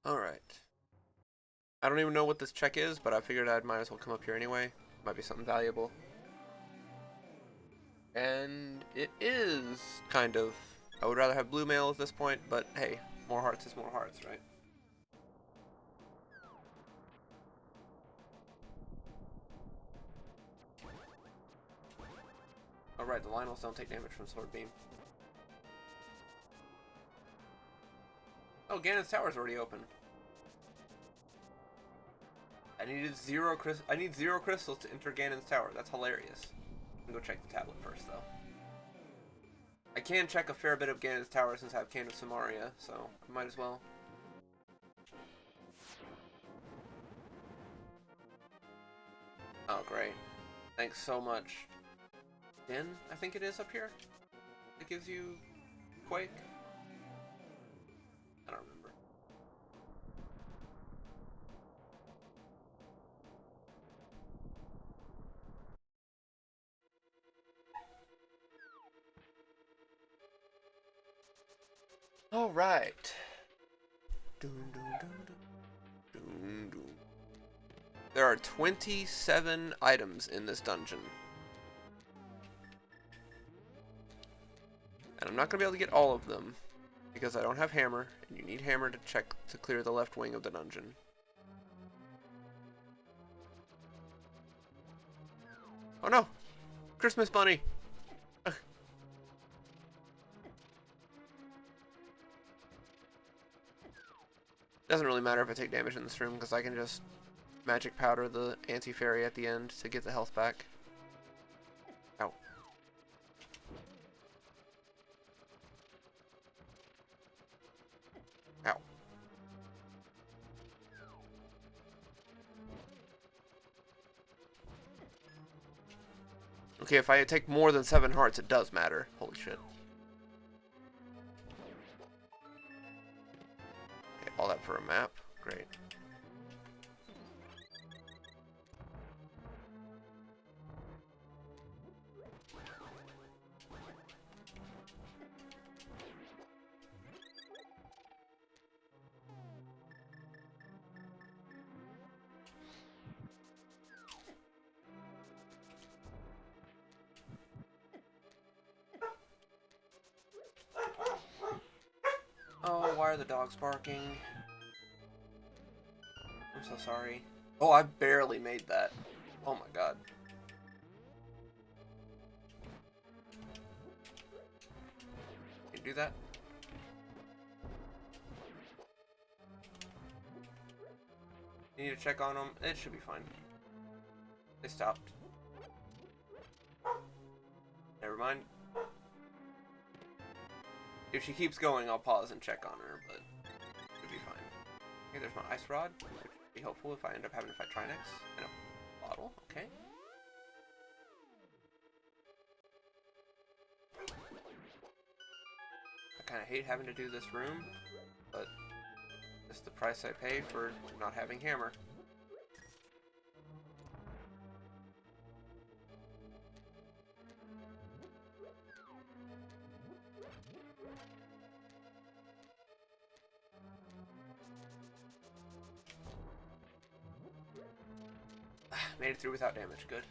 S1: Alright. I don't even know what this check is, but I figured I might as well come up here anyway. Might be something valuable. And it is kind of... I would rather have blue mail at this point, but hey, more hearts is more hearts, right? Alright, the Lionels don't take damage from Sword Beam. Oh, Ganon's Tower's already open. I need 0 crystals to enter Ganon's tower. That's hilarious. I'm gonna go check the tablet first, though. I can check a fair bit of Ganon's tower since I have Cane of Samaria, so I might as well. Oh, great. Thanks so much. Din, I think it is up here? It gives you Quake? I don't remember. Alright. There are 27 items in this dungeon. And I'm not going to be able to get all of them, because I don't have hammer, and you need hammer to check to clear the left wing of the dungeon. Oh no! Christmas bunny! Ugh. Doesn't really matter if I take damage in this room, because I can just magic powder the anti-fairy at the end to get the health back. Ow. Ow. Okay, if I take more than 7 hearts, it does matter. Holy shit. Okay, all that for a map. Great. Oh, why are the dogs barking? I'm so sorry. Oh, I barely made that. Oh my god. Can you do that? You need to check on them. It should be fine. They stopped. Never mind. If she keeps going, I'll pause and check on her, but it'll be fine. Okay, there's my ice rod, which would be helpful if I end up having to fight Trinex in a bottle. Okay. I kind of hate having to do this room, but it's the price I pay for not having hammer. Made it through without damage. Good.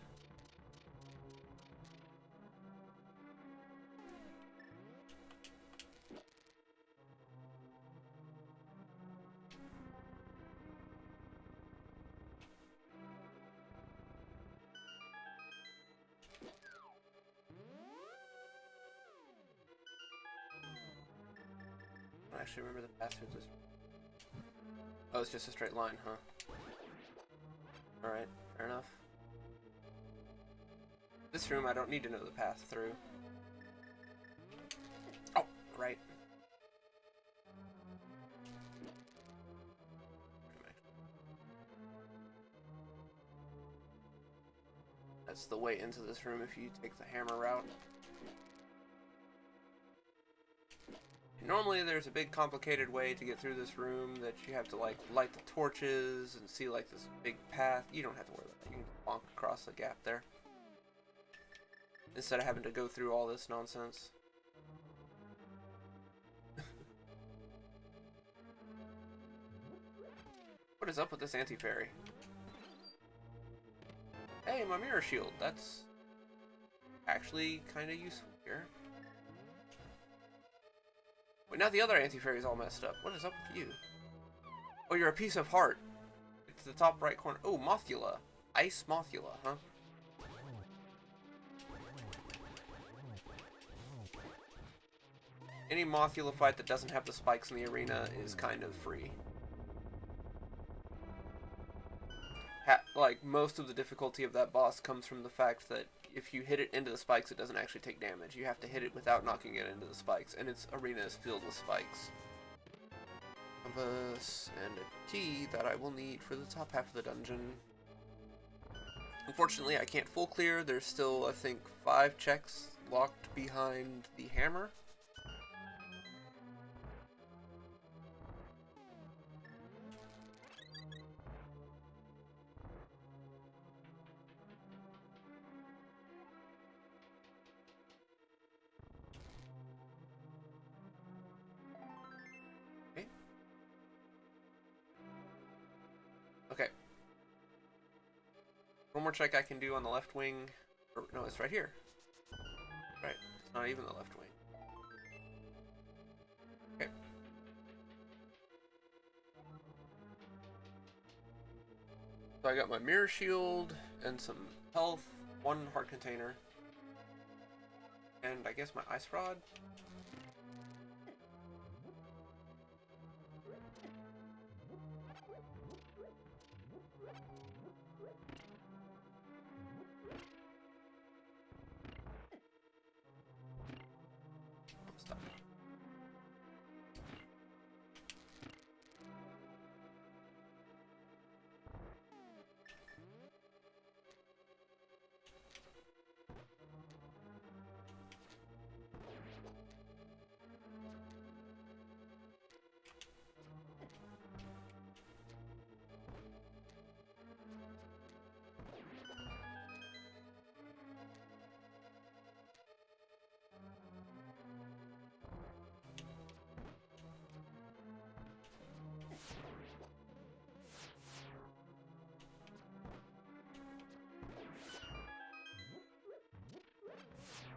S1: I don't actually remember the path through this. Oh, it's just a straight line, huh? Alright, fair enough. This room, I don't need to know the path through. Oh, right. That's the way into this room if you take the hammer route. Normally there's a big complicated way to get through this room that you have to like light the torches and see like this big path. You don't have to worry about that. You can bonk across the gap there. Instead of having to go through all this nonsense. What is up with this anti-fairy? Hey, my mirror shield. That's actually kind of useful here. Wait, now the other anti-fairy's all messed up. What is up with you? Oh, you're a piece of heart. It's the top right corner. Oh, Mothula. Ice Mothula, huh? Any Mothula fight that doesn't have the spikes in the arena is kind of free. like, most of the difficulty of that boss comes from the fact that if you hit it into the spikes, it doesn't actually take damage. You have to hit it without knocking it into the spikes, and its arena is filled with spikes. Compass and a key that I will need for the top half of the dungeon. Unfortunately, I can't full clear. There's still, I think, 5 checks locked behind the hammer. Okay. One more check I can do on the left wing. Or, no, it's right here. Right. It's not even the left wing. Okay. So I got my mirror shield and some health, 1 heart container, and I guess my ice rod.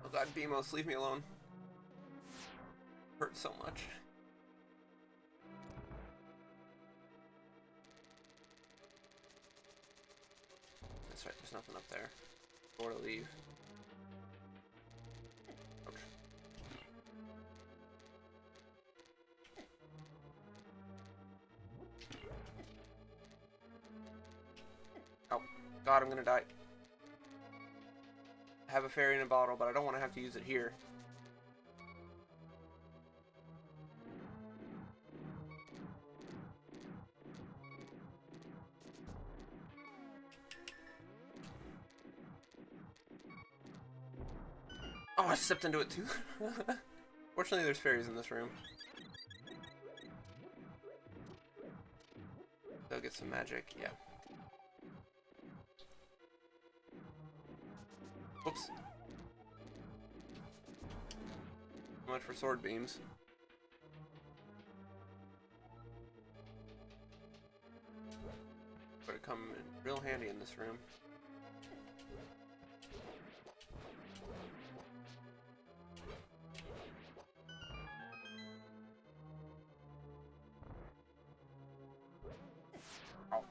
S1: Oh god, Beamos, leave me alone. Hurts so much. That's right, there's nothing up there. Or to leave. Ouch. Oh, god, I'm gonna die. I have a fairy in a bottle, but I don't want to have to use it here. Oh, I stepped into it too. Fortunately, there's fairies in this room. They'll get some magic, yeah. Whoops. So much for sword beams. Would come in real handy in this room. Oh.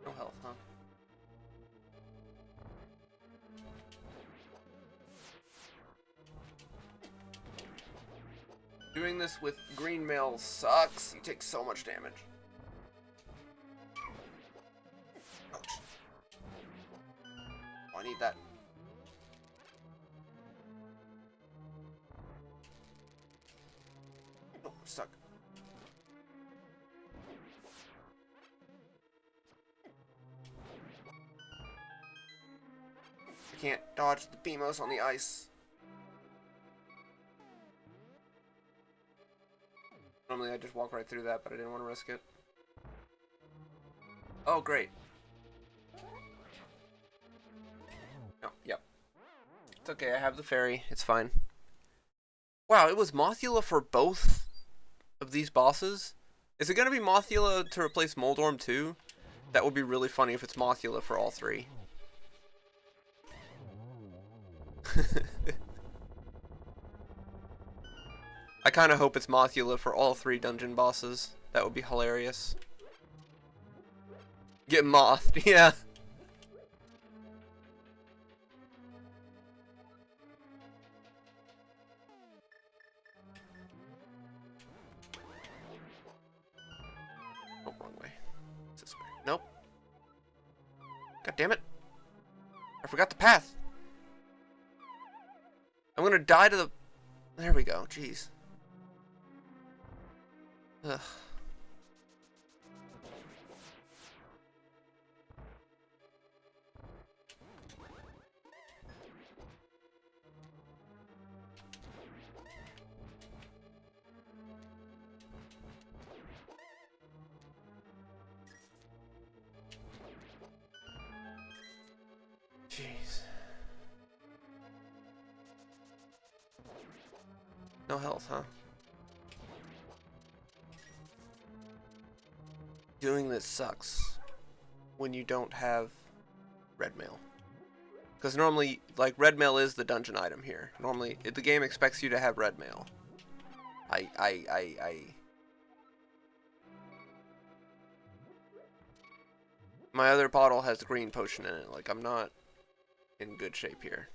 S1: No health, huh? Doing this with green mail sucks. You take so much damage. Ouch. Oh, I need that. Oh, I'm stuck. I can't dodge the Beamos on the ice. Normally I just walk right through that, but I didn't want to risk it. Oh, great. Oh, yep. It's okay, I have the fairy. It's fine. Wow, it was Mothula for both of these bosses? Is it going to be Mothula to replace Moldorm too? That would be really funny if it's Mothula for all 3. I kind of hope it's Mothula for all 3 dungeon bosses. That would be hilarious. Get mothed, yeah. Oh, wrong way. This way. Nope. God damn it. I forgot the path. I'm gonna die to the... There we go, jeez. Ugh. Jeez. No health, huh? Doing this sucks when you don't have red mail. Because normally, like, red mail is the dungeon item here. Normally, the game expects you to have red mail. My other bottle has green potion in it. Like, I'm not in good shape here.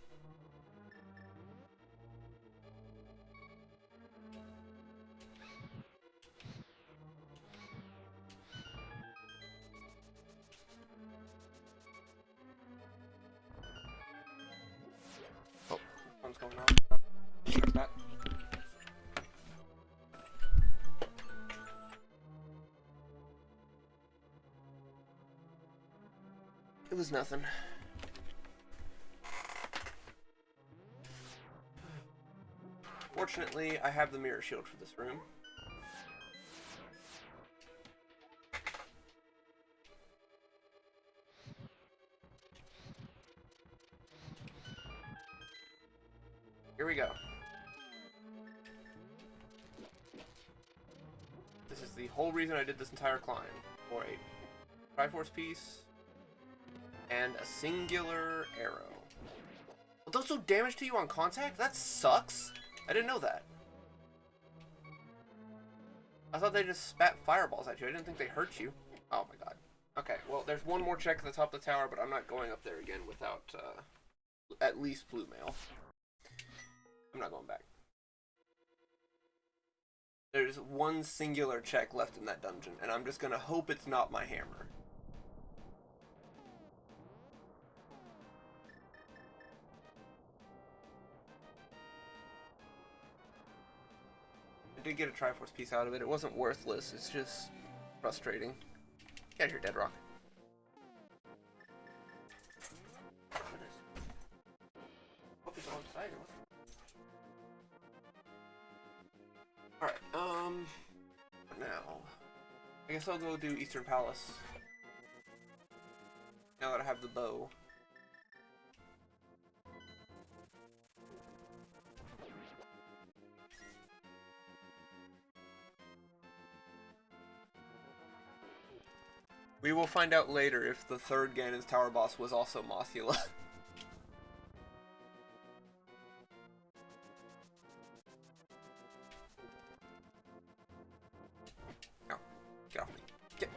S1: Oh, what's going on? Check that. It was nothing. Fortunately, I have the mirror shield for this room. Here we go. This is the whole reason I did this entire climb. For a Triforce piece and a singular arrow. Will those do damage to you on contact? That sucks. I didn't know that. I thought they just spat fireballs at you. I didn't think they hurt you. Oh my god. Okay, well, there's one more check at the top of the tower, but I'm not going up there again without at least blue mail. I'm not going back. There's one singular check left in that dungeon, and I'm just gonna hope it's not my hammer. I did get a Triforce piece out of it. It wasn't worthless, it's just frustrating. Get out of here, Dead Rock. Hope it's on side or what? Alright, now, I guess I'll go do Eastern Palace. Now that I have the bow. We will find out later if the third Ganon's Tower boss was also Mothula. Oh, get off me. Get.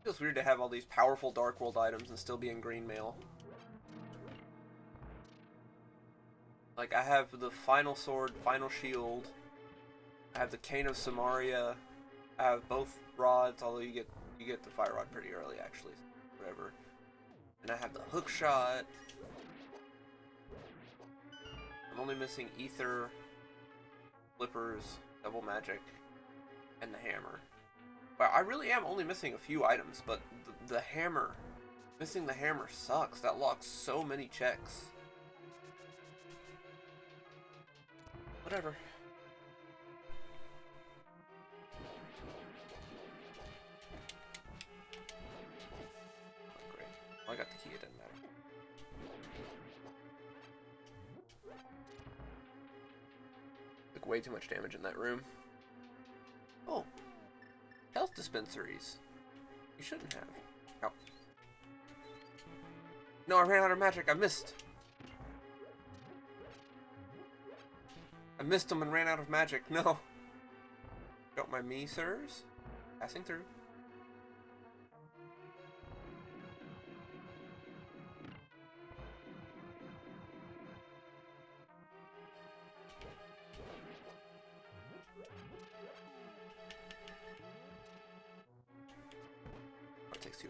S1: Feels weird to have all these powerful Dark World items and still be in green mail. Like, I have the Final Sword, Final Shield, I have the Cane of Samaria, I have both rods, although you get the Fire Rod pretty early, actually. Whatever. And I have the Hook Shot. I'm only missing Ether, Flippers, Double Magic, and the Hammer. Wow, I really am only missing a few items, but the hammer, missing the hammer sucks. That locks so many checks. Whatever. I got the key, it doesn't matter. Took way too much damage in that room. Oh. Health dispensaries. You shouldn't have. Oh. No, I ran out of magic. I missed. I missed them and ran out of magic. No. Don't mind me, sirs. Passing through. Oh, it takes two.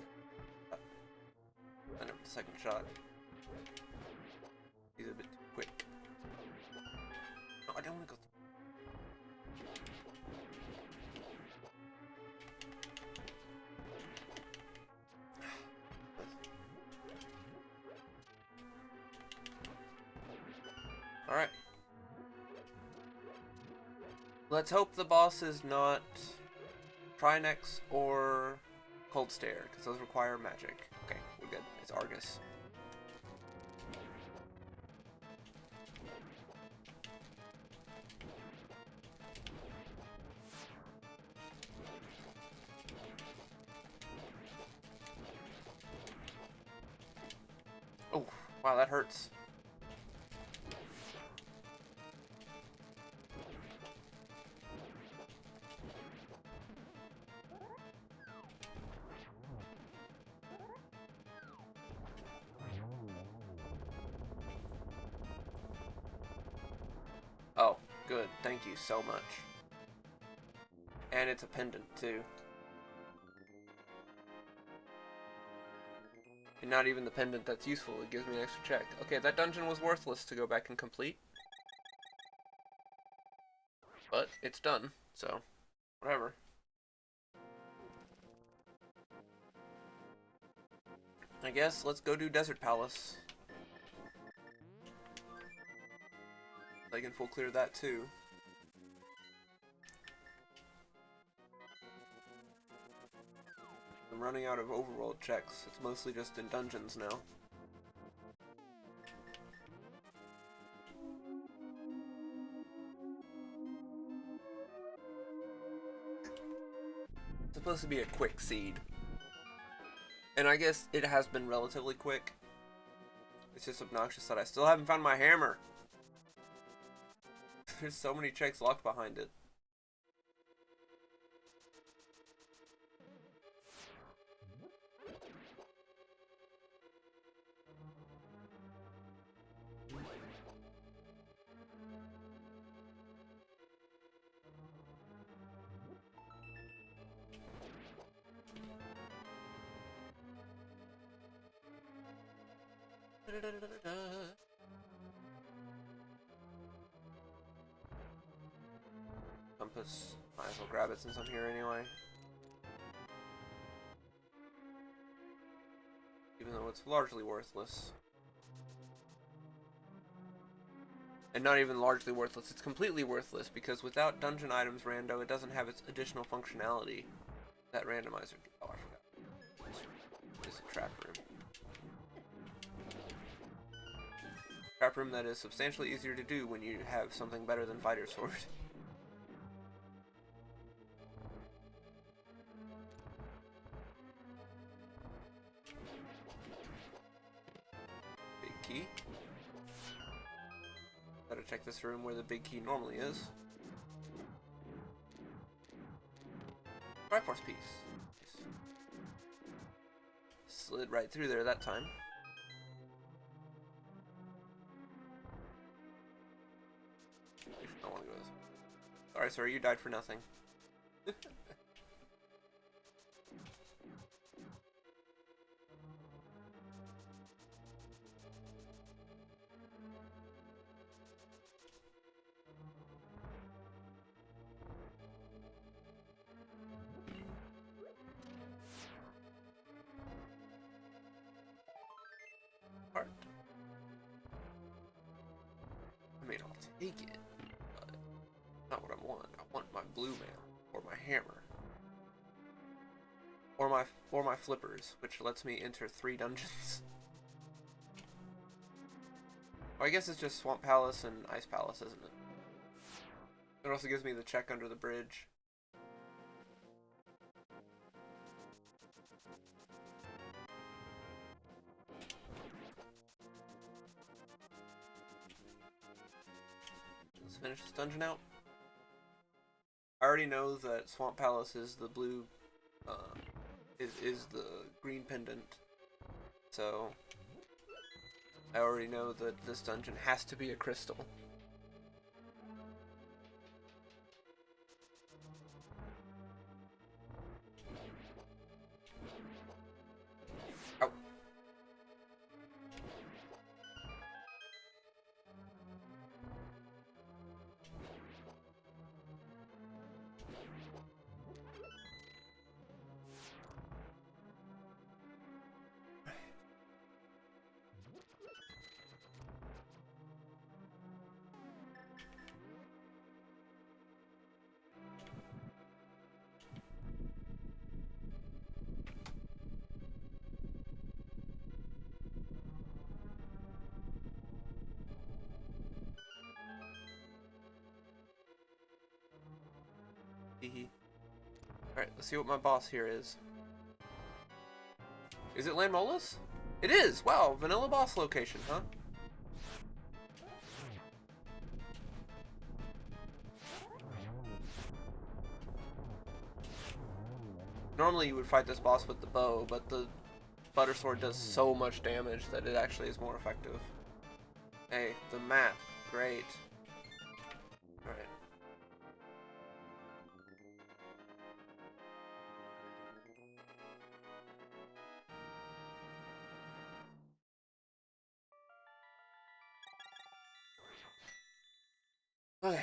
S1: Then the second shot. He's a bit too quick. No, I don't want to go. Alright. Let's hope the boss is not Trinex or Cold Stare, because those require magic. Okay, we're good. It's Argus. Oh, wow, that hurts. Oh, good. Thank you so much. And it's a pendant, too. And not even the pendant that's useful, it gives me an extra check. Okay, that dungeon was worthless to go back and complete. But it's done, so whatever. I guess let's go do Desert Palace. I can full clear that too. I'm running out of overworld checks. It's mostly just in dungeons now. It's supposed to be a quick seed. And I guess it has been relatively quick. It's just obnoxious that I still haven't found my hammer. There's so many checks locked behind it. Compass. Might as well grab it since I'm here anyway. Even though it's largely worthless. And not even largely worthless, it's completely worthless because without dungeon items rando, it doesn't have its additional functionality that randomizer. Oh, I forgot. It's a trap room. Trap room that is substantially easier to do when you have something better than Fighter Sword. Big key. Gotta check this room where the big key normally is. Triforce piece. Nice. Slid right through there that time. I want to go this way. Sorry, sir, you died for nothing. Heart. I mean, I'll take it. Not what I want. I want my blue mail or my hammer. or my flippers, which lets me enter 3 dungeons. Well, I guess it's just Swamp Palace and Ice Palace, isn't it? It also gives me the check under the bridge. Let's finish this dungeon out. I already know that Swamp Palace is the blue, is the green pendant. So I already know that this dungeon has to be a crystal. Ow. Alright, let's see what my boss here is. Is it Landmolus? It is! Wow, vanilla boss location, huh? Normally you would fight this boss with the bow, but the butter sword does so much damage that it actually is more effective. Hey, the map. Great. Alright. Okay.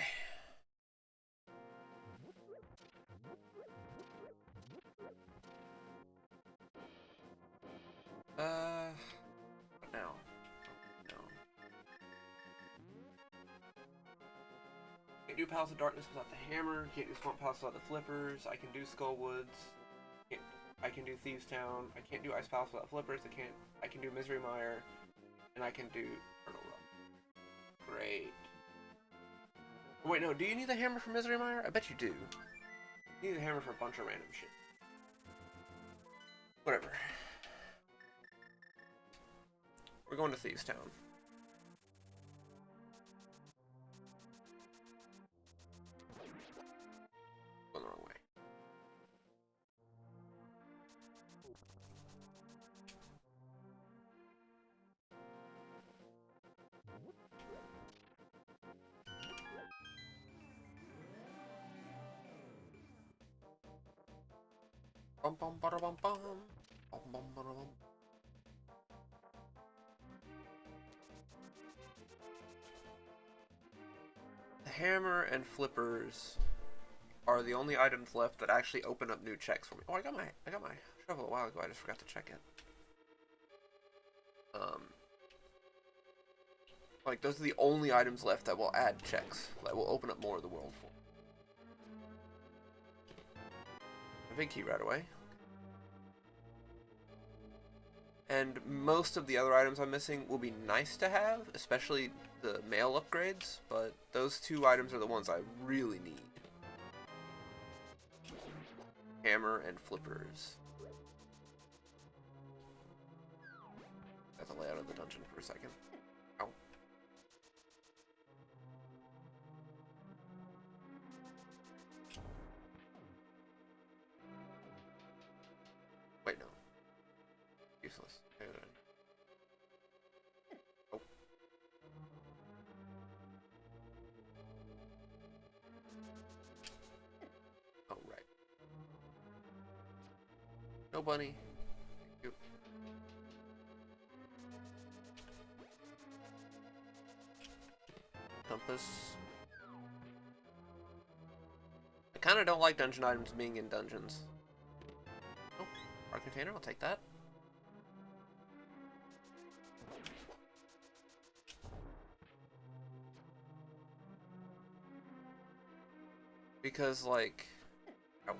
S1: What now? No. Can't do Palace of Darkness without the hammer. Can't do Swamp Palace without the flippers. I can do Skull Woods. I can do Thieves Town. I can't do Ice Palace without flippers. I can do Misery Mire. And I can do Turtle Rock. Great. Oh, wait, no. Do you need the hammer for Misery Mire? I bet you do. You need the hammer for a bunch of random shit. Whatever. We're going to Thieves Town. Going the wrong way. Bum bum bada bum bum. Bum bum bada bum. The hammer and flippers are the only items left that actually open up new checks for me. Oh, I got my shovel a while ago. I just forgot to check it. Like those are the only items left that will add checks, that will open up more of the world for me. A big key right away. And most of the other items I'm missing will be nice to have, especially the mail upgrades, but those 2 items are the ones I really need. Hammer and flippers. Got the layout of the dungeon for a second. Ow. Wait, no. Useless. Oh. Oh, right. No bunny. Thank you. Compass. I kind of don't like dungeon items being in dungeons. Oh, our container, I'll take that. Because, like... Oh.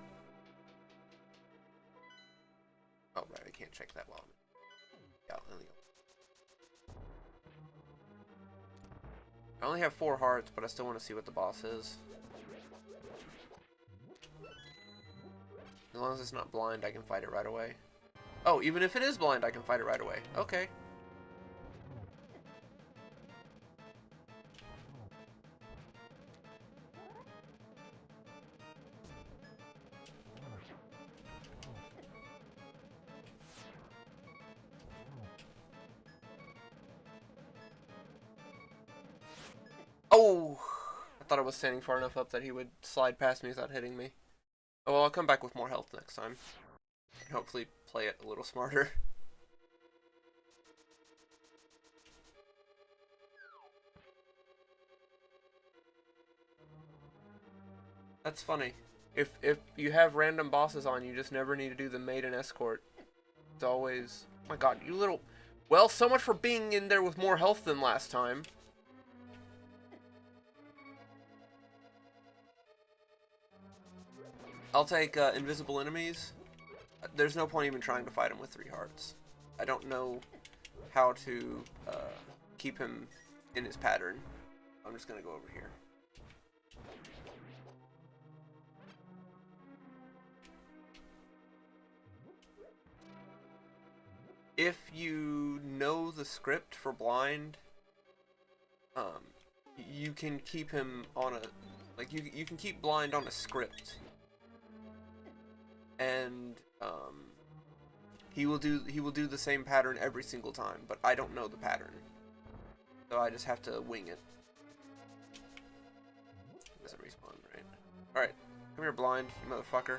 S1: can't check that while I'm out in the open. I only have 4 hearts, but I still want to see what the boss is. As long as it's not blind, I can fight it right away. Oh, even if it is blind, I can fight it right away. Okay. Oh! I thought I was standing far enough up that he would slide past me without hitting me. Oh, well, I'll come back with more health next time. And hopefully play it a little smarter. That's funny. If you have random bosses on, you just never need to do the maiden escort. It's always... Oh my god, you little... Well, so much for being in there with more health than last time. I'll take invisible enemies. There's no point even trying to fight him with 3 hearts. I don't know how to keep him in his pattern. I'm just going to go over here. If you know the script for blind, you can keep him on a... Like, you can keep blind on a script. And he will do the same pattern every single time, but I don't know the pattern, so I just have to wing it. Doesn't respawn, right? All right, come here, blind, you motherfucker.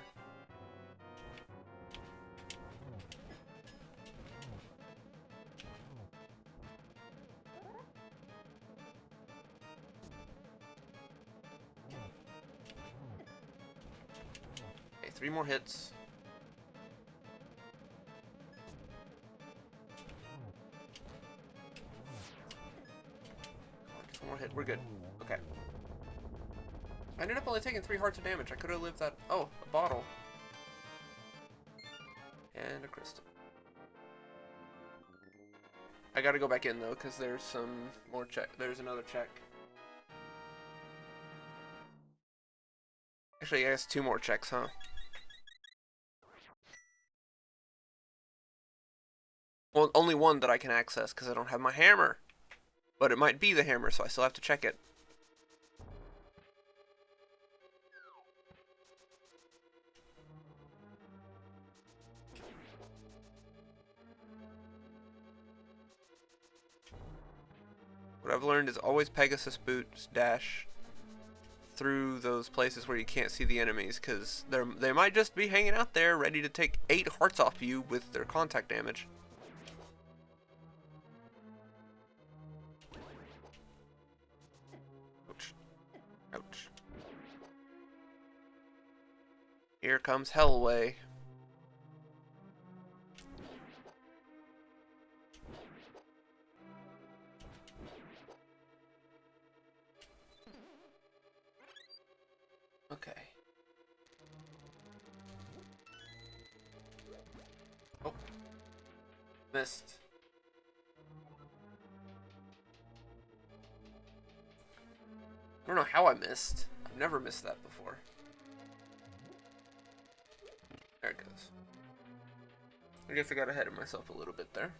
S1: Okay, 3 more hits. Just 1 more hit. We're good. Okay. I ended up only taking 3 hearts of damage. I could have lived that. Oh, a bottle. And a crystal. I gotta go back in though, because there's some more check. There's another check. Actually, I guess 2 more checks, huh? Well, only 1 that I can access because I don't have my hammer. But it might be the hammer, so I still have to check it. What I've learned is always Pegasus boots dash through those places where you can't see the enemies, because they might just be hanging out there ready to take 8 hearts off you with their contact damage. Ouch. Ouch. Here comes Hellway. Okay. Oh. Missed. I don't know how I missed. I've never missed that before. There it goes. I guess I got ahead of myself a little bit there.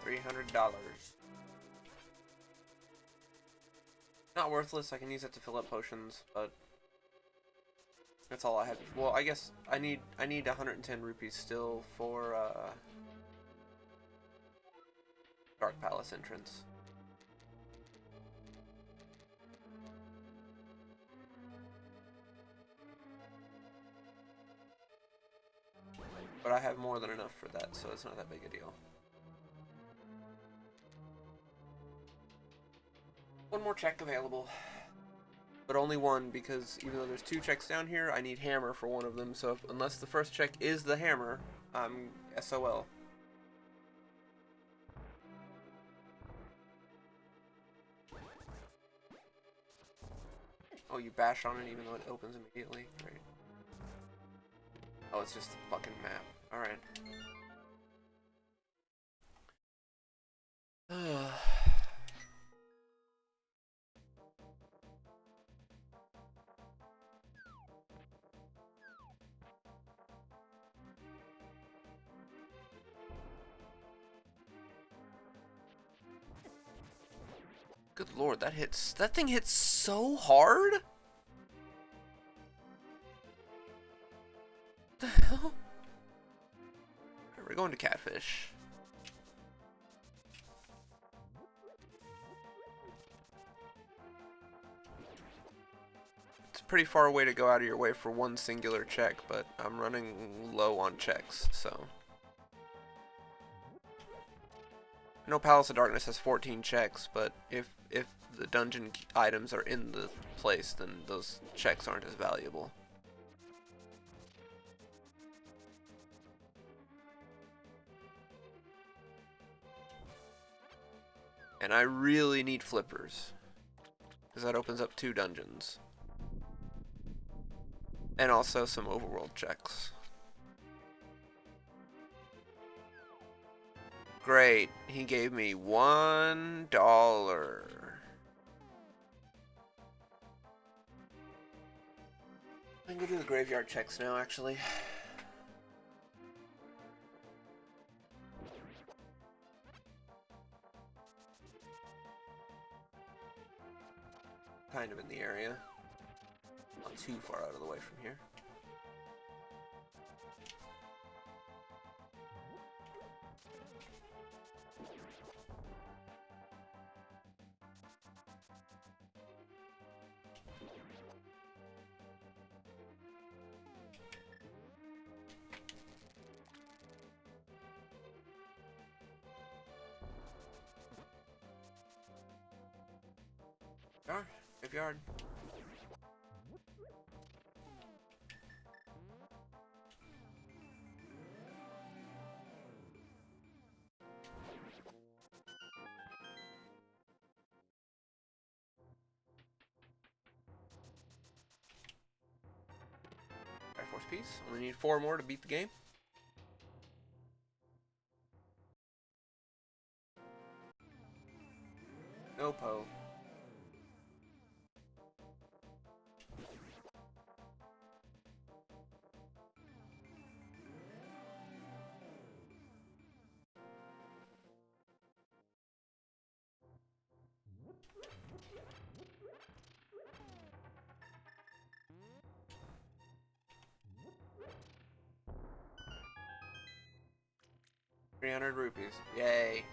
S1: $300. Not worthless. I can use it to fill up potions, but that's all I have. Well, I guess I need 110 rupees still for Dark Palace entrance. But I have more than enough for that, so it's not that big a deal. 1 more check available. But only 1, because even though there's 2 checks down here, I need hammer for 1 of them, so unless the first check is the hammer, I'm SOL. Oh, you bash on it even though it opens immediately? Great. Oh, it's just a fucking map. Alright. Good lord, that thing hits so hard? What the hell? Alright, we're going to catfish. It's a pretty far away to go out of your way for one singular check, but I'm running low on checks, so. I know Palace of Darkness has 14 checks, but if the dungeon items are in the place, then those checks aren't as valuable. And I really need flippers, because that opens up 2 dungeons. And also some overworld checks. Great, he gave me $1. I can go do the graveyard checks now, actually. Kind of in the area. Not too far out of the way from here. Graveyard. Triforce piece. Only need 4 more to beat the game. No Poe. ₹300. Yay.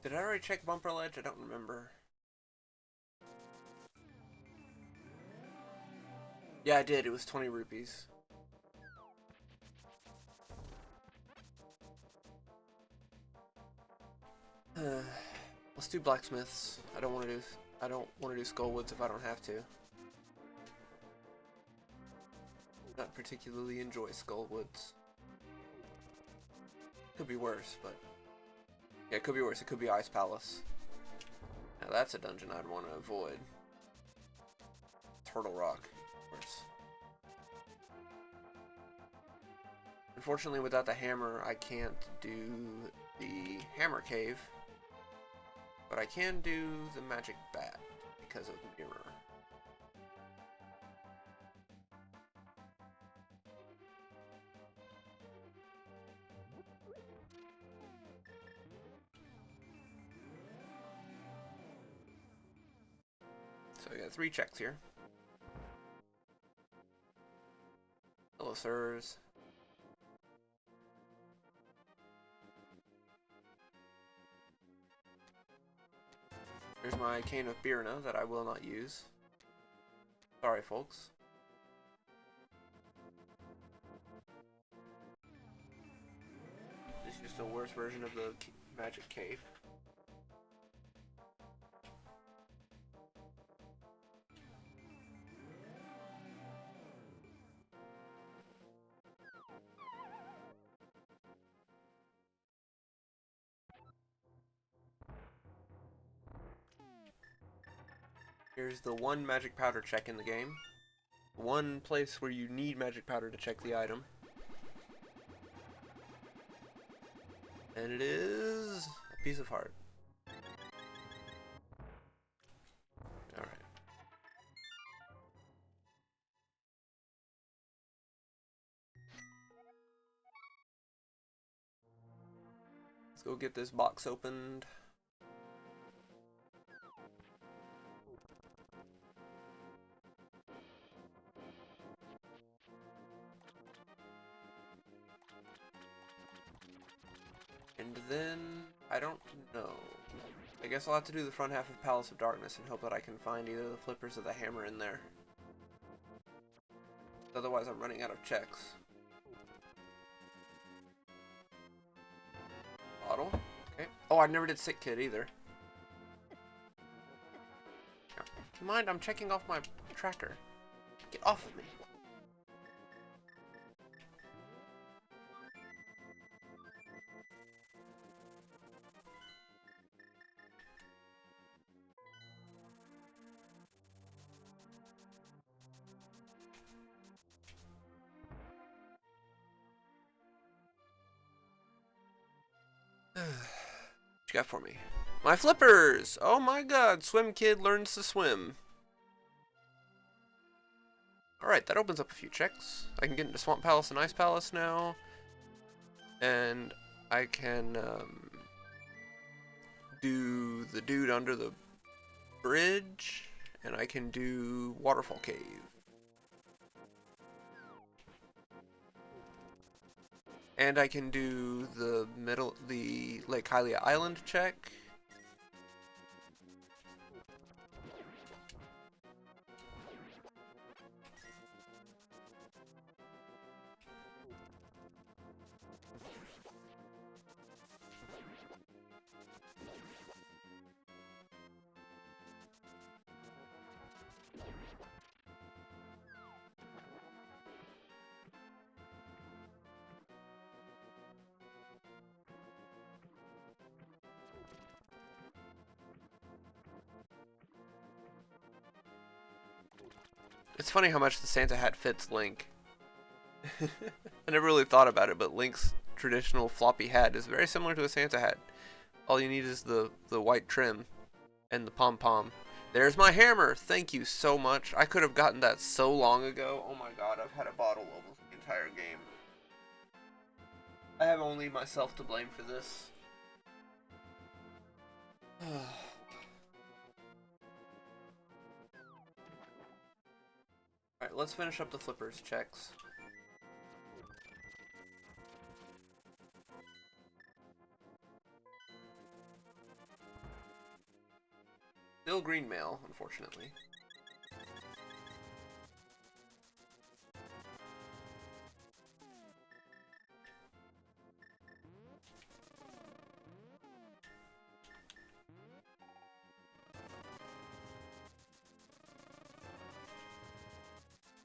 S1: Did I already check Bumper Ledge? I don't remember. Yeah, I did. It was 20 rupees. Let's do blacksmiths. I don't want to do Skullwoods if I don't have to. Not particularly enjoy Skullwoods. Could be worse, but yeah, it could be worse. It could be Ice Palace. Now that's a dungeon I'd want to avoid. Turtle Rock, of course. Unfortunately, without the hammer, I can't do the Hammer Cave, but I can do the Magic Bat because of Mirror. So we got 3 checks here. Hello, sirs. Here's my cane of Birna that I will not use. Sorry, folks. This is just a worse version of the Magic Cave. Here's the one magic powder check in the game. One place where you need magic powder to check the item. And it is a piece of heart. Alright. Let's go get this box opened. And then, I don't know. I guess I'll have to do the front half of Palace of Darkness and hope that I can find either the flippers or the hammer in there. Otherwise I'm running out of checks. Bottle. Okay. Oh, I never did Sick Kid either. Do you mind? I'm checking off my tracker. Get off of me. What you got for me? My flippers! Oh my god, Swim Kid learns to swim. Alright, that opens up a few checks. I can get into Swamp Palace and Ice Palace now. And I can do the dude under the bridge. And I can do Waterfall Cave. And I can do the Lake Hylia Island check. It's funny how much the Santa hat fits Link. I never really thought about it, but Link's traditional floppy hat is very similar to a Santa hat. All you need is the white trim and the pom-pom. There's my hammer! Thank you so much. I could have gotten that so long ago. Oh my god, I've had a bottle almost the entire game. I have only myself to blame for this. Alright, let's finish up the flippers checks. Still green mail, unfortunately.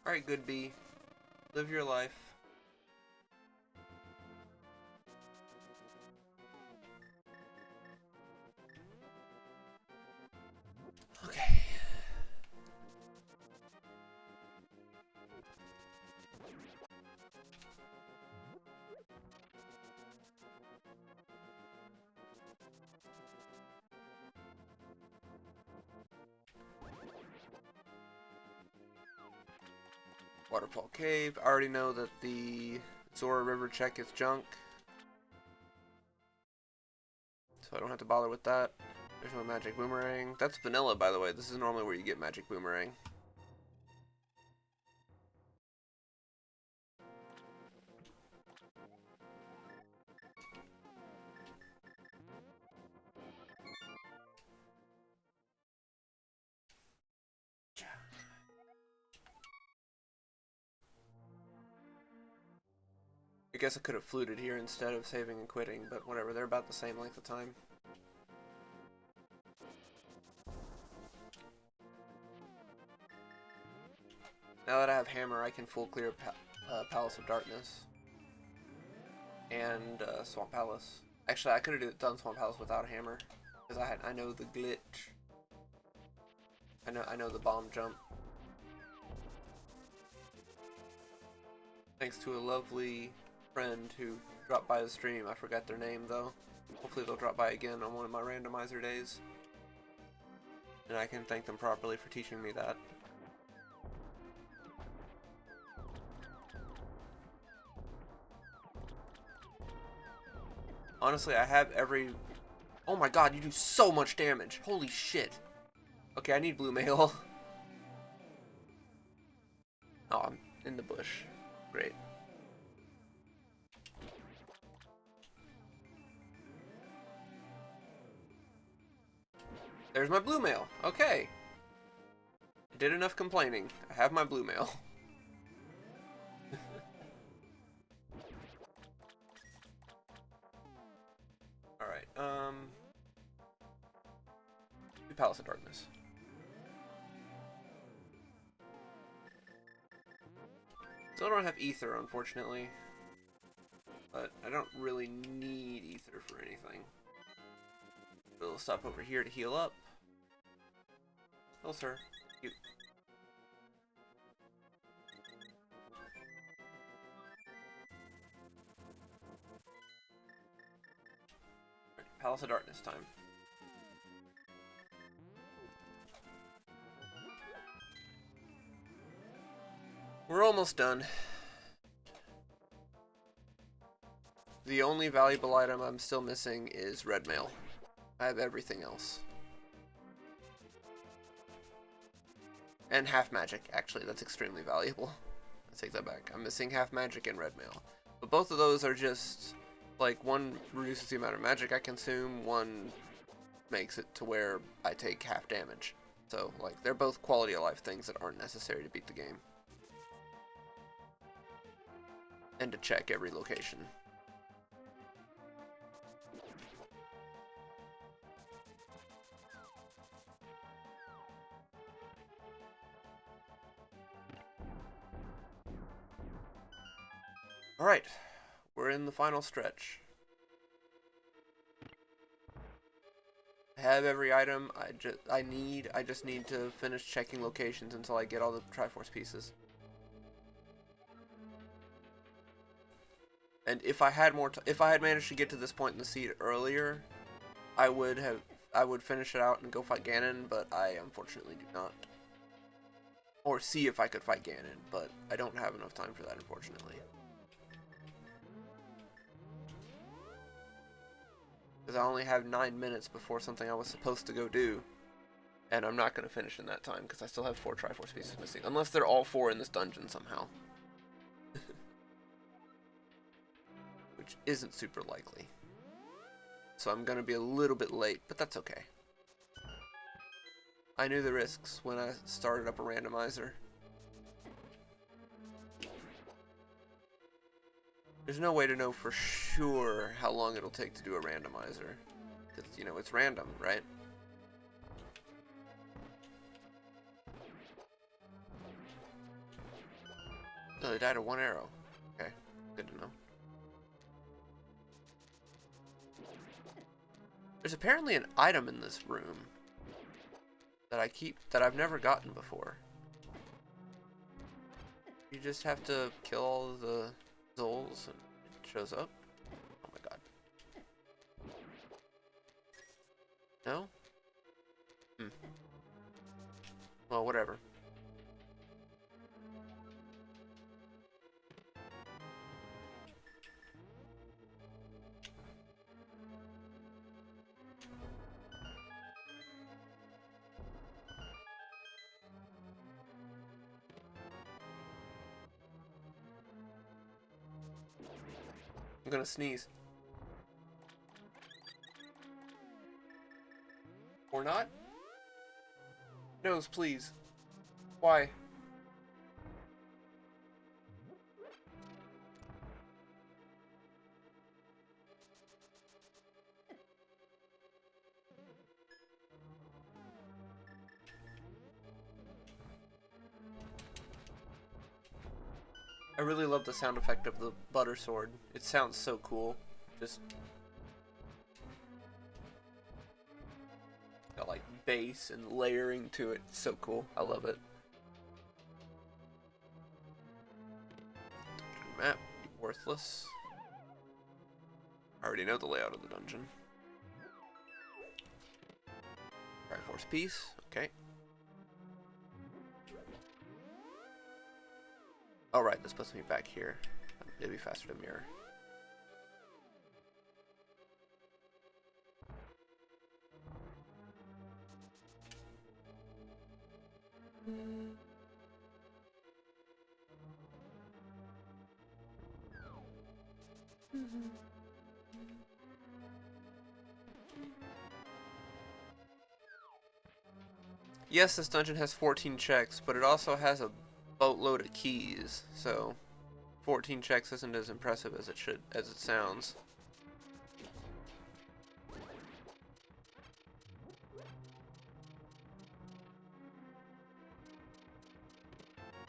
S1: Alright, good bee. Live your life. Okay. Waterfall Cave. I already know that the Zora River check is junk. So I don't have to bother with that. There's no magic boomerang. That's vanilla, by the way. This is normally where you get magic boomerang. I guess I could have fluted here instead of saving and quitting, but whatever, they're about the same length of time. Now that I have Hammer, I can full clear Palace of Darkness. And Swamp Palace. Actually, I could have done Swamp Palace without Hammer, because I know the glitch. I know the bomb jump. Thanks to a lovely friend who dropped by the stream. I forgot their name though. Hopefully they'll drop by again on one of my randomizer days. And I can thank them properly for teaching me that. Honestly, I have every... Oh my god, you do so much damage. Holy shit. Okay, I need blue mail. Oh, I'm in the bush. Great. There's my blue mail. Okay. I did enough complaining. I have my blue mail. Alright, Palace of Darkness. Still don't have ether, unfortunately. But I don't really need ether for anything. We'll stop over here to heal up. Oh, sir. Cute. Right, Palace of Darkness time. We're almost done. The only valuable item I'm still missing is red mail. I have everything else. And half magic, actually, that's extremely valuable. I take that back. I'm missing half magic and red mail. But both of those are just, like, one reduces the amount of magic I consume, one makes it to where I take half damage. So, like, they're both quality of life things that aren't necessary to beat the game. And to check every location. Alright, we're in the final stretch. I have every item I just need to finish checking locations until I get all the Triforce pieces. And if I had if I had managed to get to this point in the seed earlier, I would finish it out and go fight Ganon, but I unfortunately do not. Or see if I could fight Ganon, but I don't have enough time for that, unfortunately. Because I only have 9 minutes before something I was supposed to go do. And I'm not going to finish in that time, because I still have 4 Triforce pieces missing. Unless they're all 4 in this dungeon somehow. Which isn't super likely. So I'm going to be a little bit late, but that's okay. I knew the risks when I started up a randomizer. There's no way to know for sure how long it'll take to do a randomizer. Because, you know, it's random, right? Oh, they died of 1 arrow. Okay, good to know. There's apparently an item in this room that I've never gotten before. You just have to kill all of the Zols and it shows up. Oh my god. No? Well, whatever. I'm gonna sneeze. Or not? Nose, please. Why? I really love the sound effect of the butter sword. It sounds so cool. Just got like base and layering to it. It's so cool. I love it. Dungeon map, worthless. I already know the layout of the dungeon. Triforce piece, okay. Oh right, this puts me back here. It'd be faster to mirror. Yes, this dungeon has 14 checks, but it also has a boatload of keys, so 14 checks isn't as impressive as it sounds.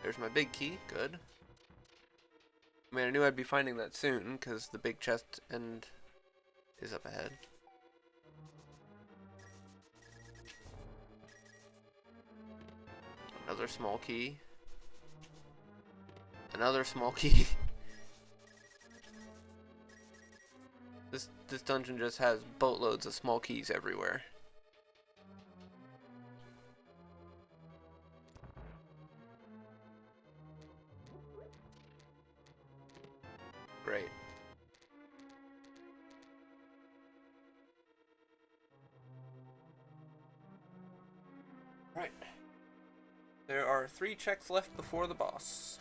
S1: There's my big key, good. I mean, I knew I'd be finding that soon, because the big chest end is up ahead. Another small key. Another small key. This dungeon just has boatloads of small keys everywhere. Great. Right. There are 3 checks left before the boss.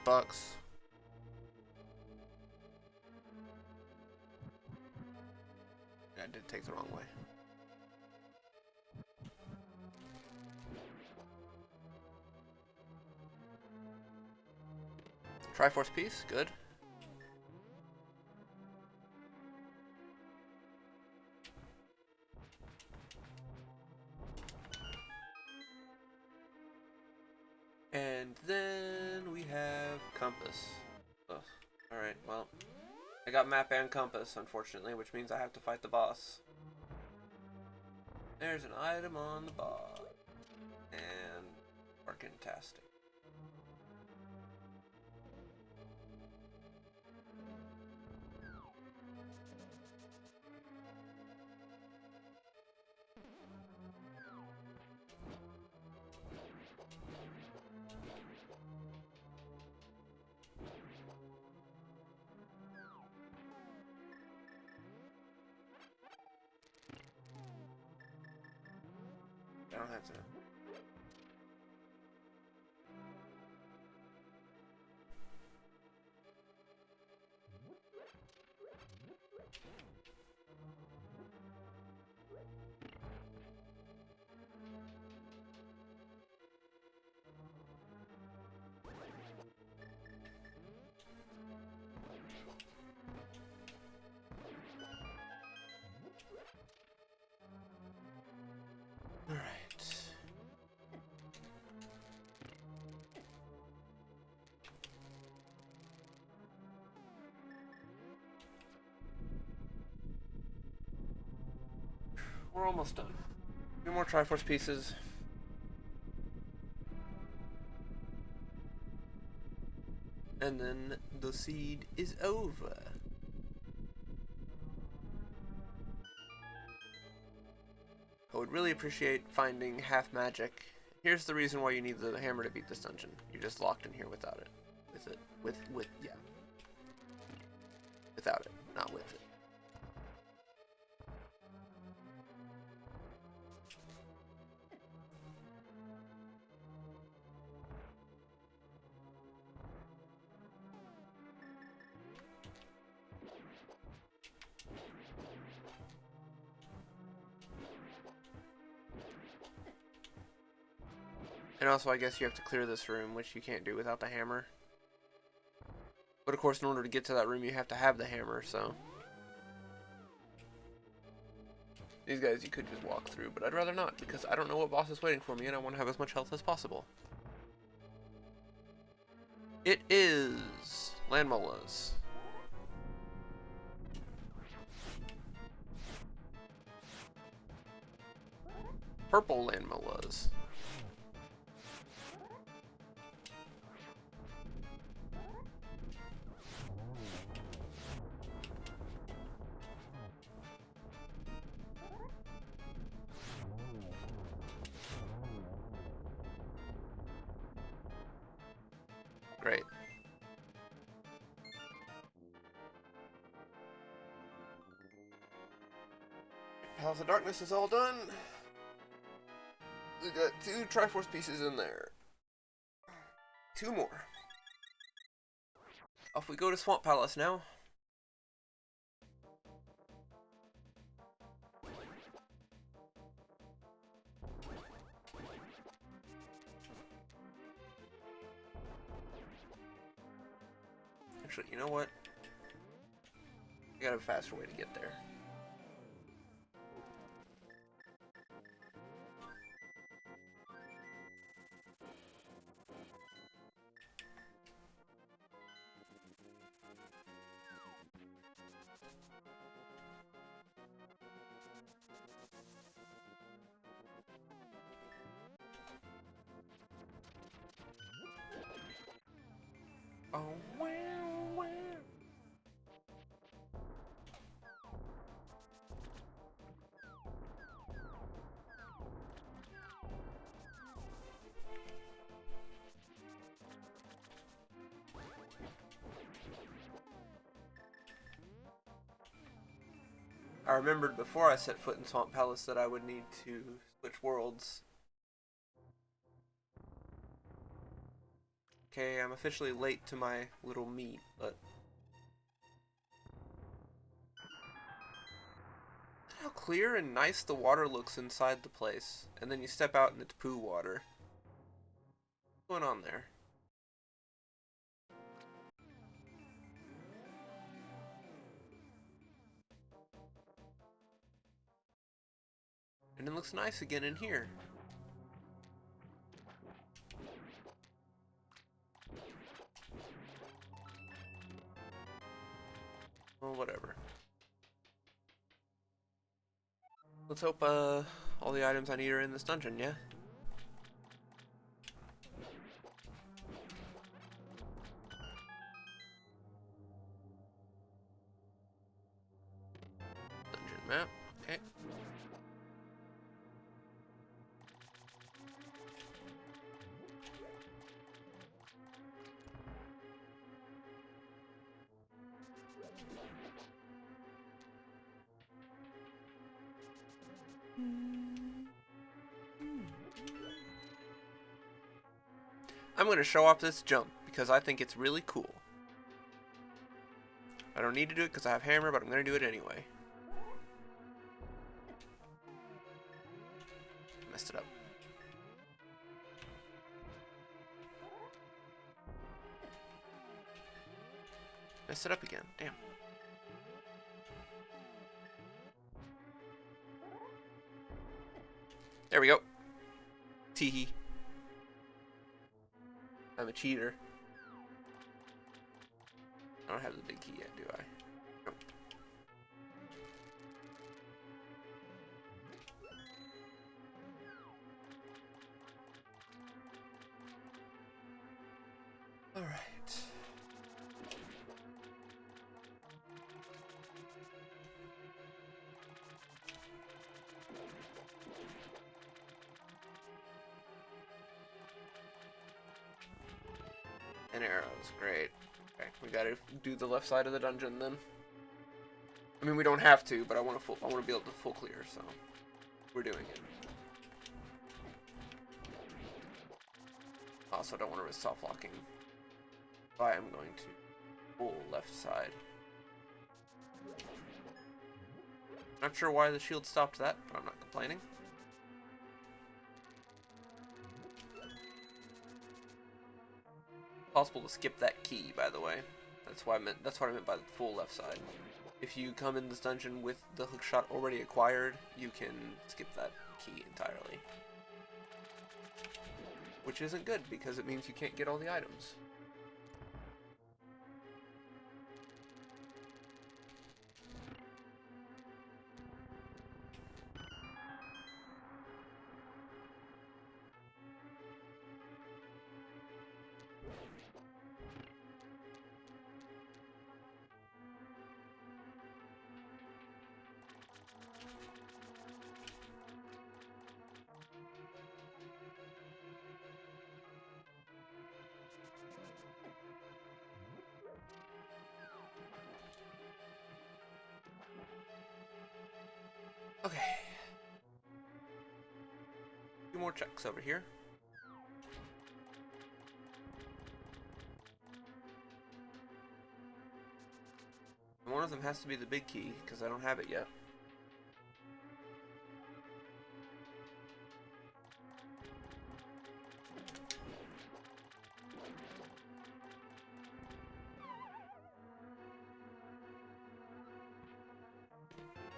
S1: $20. I did take the wrong way. Triforce piece, good. And then we have compass. Ugh. Alright, well, I got map and compass, unfortunately, which means I have to fight the boss. There's an item on the boss. And Arcantastic. I don't have to. Alright. We're almost done. 2 more Triforce pieces. And then the seed is over. I would really appreciate finding half magic. Here's the reason why you need the hammer to beat this dungeon. You're just locked in here without it. Yeah. Without it, not with it. And also, I guess you have to clear this room, which you can't do without the hammer. But of course, in order to get to that room, you have to have the hammer, so... These guys you could just walk through, but I'd rather not, because I don't know what boss is waiting for me, and I want to have as much health as possible. It is Landmolas. Purple Landmolas. Great. Palace of Darkness is all done. We got 2 Triforce pieces in there. 2 more. Off we go to Swamp Palace now. Actually, you know what? I got a faster way to get there. Oh, wow, wow. I remembered before I set foot in Swamp Palace that I would need to switch worlds. Okay, I'm officially late to my little meet, but... Look how clear and nice the water looks inside the place. And then you step out and it's poo water. What's going on there? And it looks nice again in here. Well, whatever. Let's hope all the items I need are in this dungeon, yeah? Dungeon map, okay. I'm going to show off this jump because I think it's really cool. I don't need to do it because I have hammer, but I'm going to do it anyway. Messed it up. Messed it up again. Damn. There we go. Teehee. I'm a cheater. I don't have the big key yet, do I? Nope. All right. And arrows, great. Okay, we gotta do the left side of the dungeon then. I mean, we don't have to, but I want to be able to full clear, so we're doing it. Also, don't want to risk soft locking. So I am going to full left side. Not sure why the shield stopped that, but I'm not complaining. Possible to skip that key, by the way. That's what I meant by the full left side. if you come in this dungeon with the hookshot already acquired, you can skip that key entirely. Which isn't good, because it means you can't get all the items. Okay. Two more checks over here. And one of them has to be the big key, because I don't have it yet.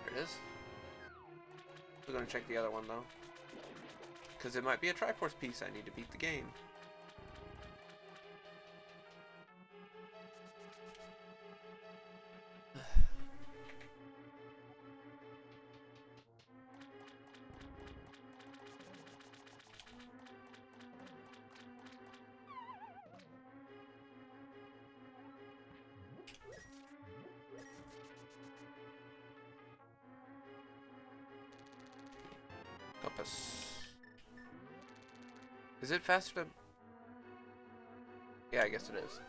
S1: There it is. We're going to check the other one, though. Because it might be a Triforce piece. I need to beat the game. Compass. Is it faster to... Yeah, I guess it is.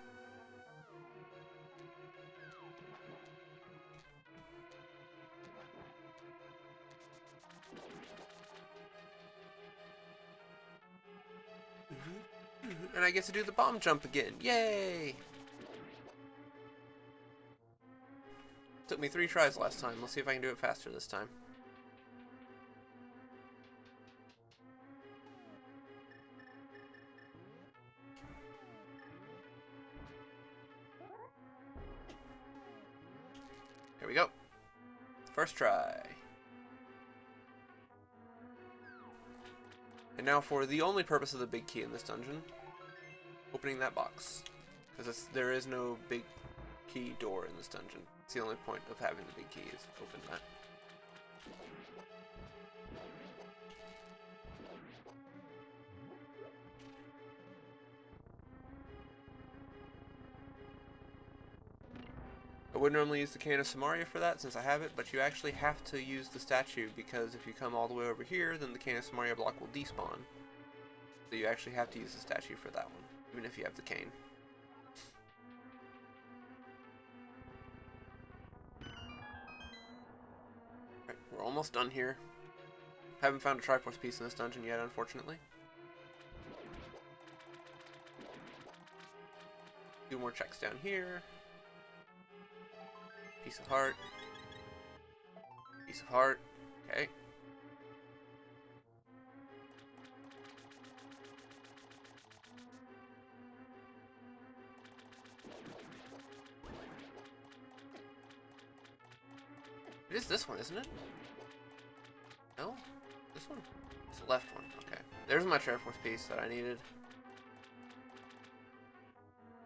S1: And I get to do the bomb jump again. Yay! Took me 3 tries last time. Let's see if I can do it faster this time. Here we go. First try. And now for the only purpose of the big key in this dungeon. Opening that box. Because there is no big key door in this dungeon. It's the only point of having the big key is open that. I would normally use the Cane of Samaria for that since I have it, but you actually have to use the statue because if you come all the way over here, then the Cane of Samaria block will despawn. So you actually have to use the statue for that one, even if you have the cane. Alright, we're almost done here. Haven't found a Triforce piece in this dungeon yet, unfortunately. 2 more checks down here. Piece of heart. Piece of heart. Okay. It is this one, isn't it? No? This one? It's the left one. Okay. There's my Triforce piece that I needed.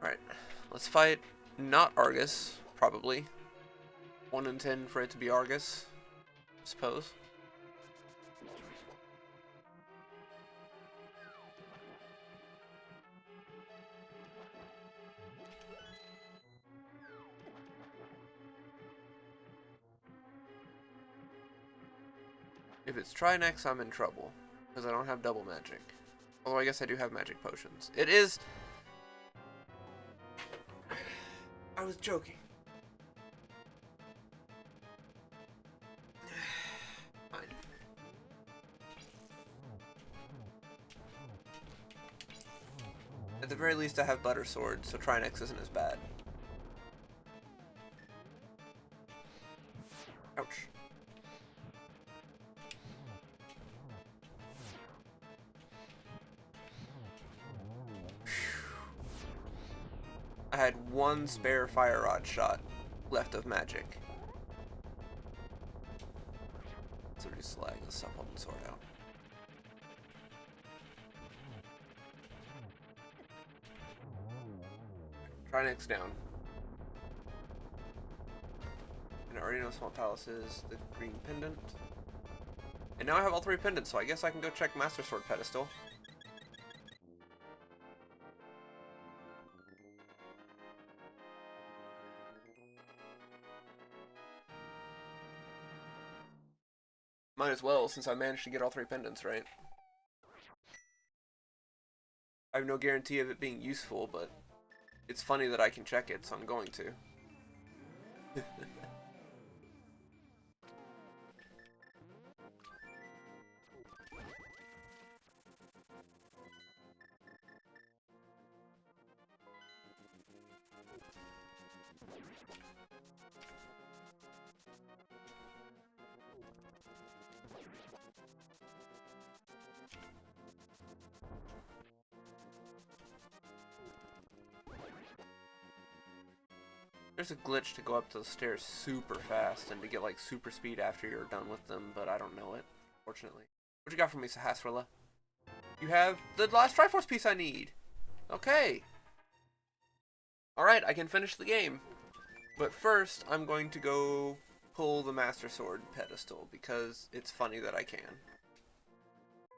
S1: Alright. Let's fight not Argus, probably. 1 in 10 for it to be Argus, I suppose. If it's Trinex, I'm in trouble, because I don't have double magic. Although I guess I do have magic potions. It is... I was joking. Fine. At the very least I have Butter Sword, so Trinex isn't as bad. Ouch. I had 1 spare fire rod shot left of magic. up on the sword out. Try next down. And I already know Swamp Palace is the green pendant. And now I have all 3 pendants, so I guess I can go check Master Sword pedestal. Might as well, since I managed to get all 3 pendants, right? I have no guarantee of it being useful, but it's funny that I can check it, so I'm going to. There's a glitch to go up the stairs super fast and to get like super speed after you're done with them, but I don't know it, fortunately. What you got for me, Sahasrahla? You have the last Triforce piece I need. Okay. Alright, I can finish the game. But first, I'm going to go pull the Master Sword pedestal because it's funny that I can.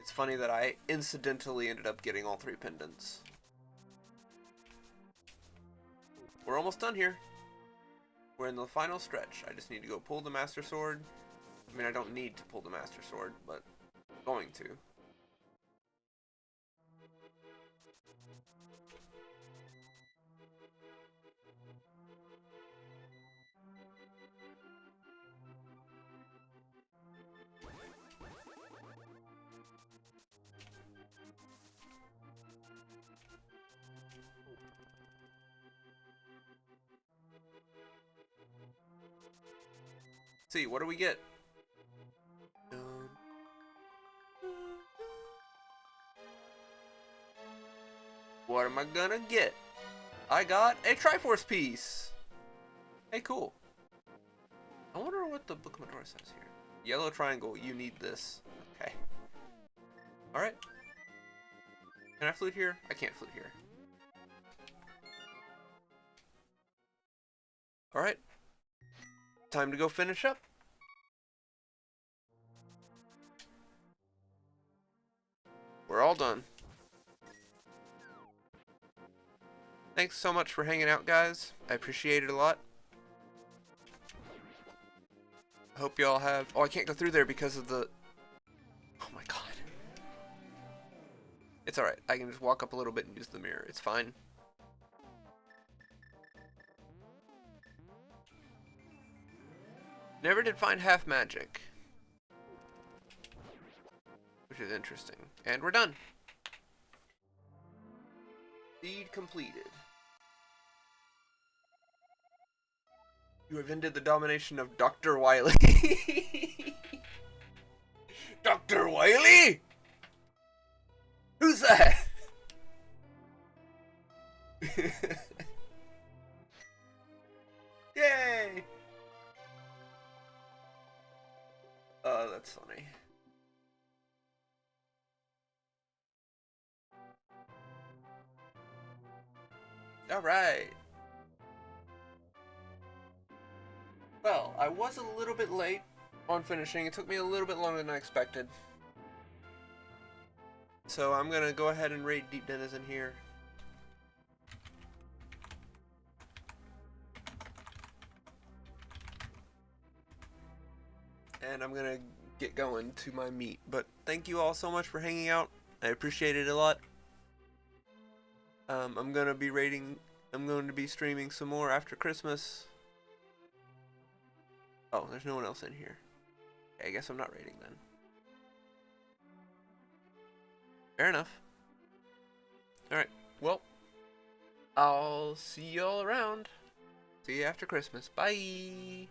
S1: It's funny that I incidentally ended up getting all 3 pendants. We're almost done here. We're in the final stretch. I just need to go pull the Master Sword. I mean, I don't need to pull the Master Sword, but I'm going to. See, what do we get? What am I gonna get? I got a Triforce piece! Hey, cool. I wonder what the Book of Medora says here. Yellow triangle, you need this. Okay. Alright. Can I flute here? I can't flute here. Alright. Time to go finish up. We're all done. Thanks so much for hanging out, guys. I appreciate it a lot. I hope y'all have... Oh, I can't go through there because of the... Oh my god. It's alright. I can just walk up a little bit and use the mirror. It's fine. Never did find half magic. Which is interesting. And we're done. Deed completed. You have ended the domination of Dr. Wily. Dr. Wily? Who's that? Yay! Oh, that's funny. Alright. Well, I was a little bit late on finishing. It took me a little bit longer than I expected. So I'm gonna go ahead and raid Deep Denizen here. And I'm gonna get going to my meet. But thank you all so much for hanging out. I appreciate it a lot. I'm going to be streaming some more after Christmas. Oh, there's no one else in here. Okay, I guess I'm not raiding then. Fair enough. Alright, well, I'll see you all around. See you after Christmas. Bye!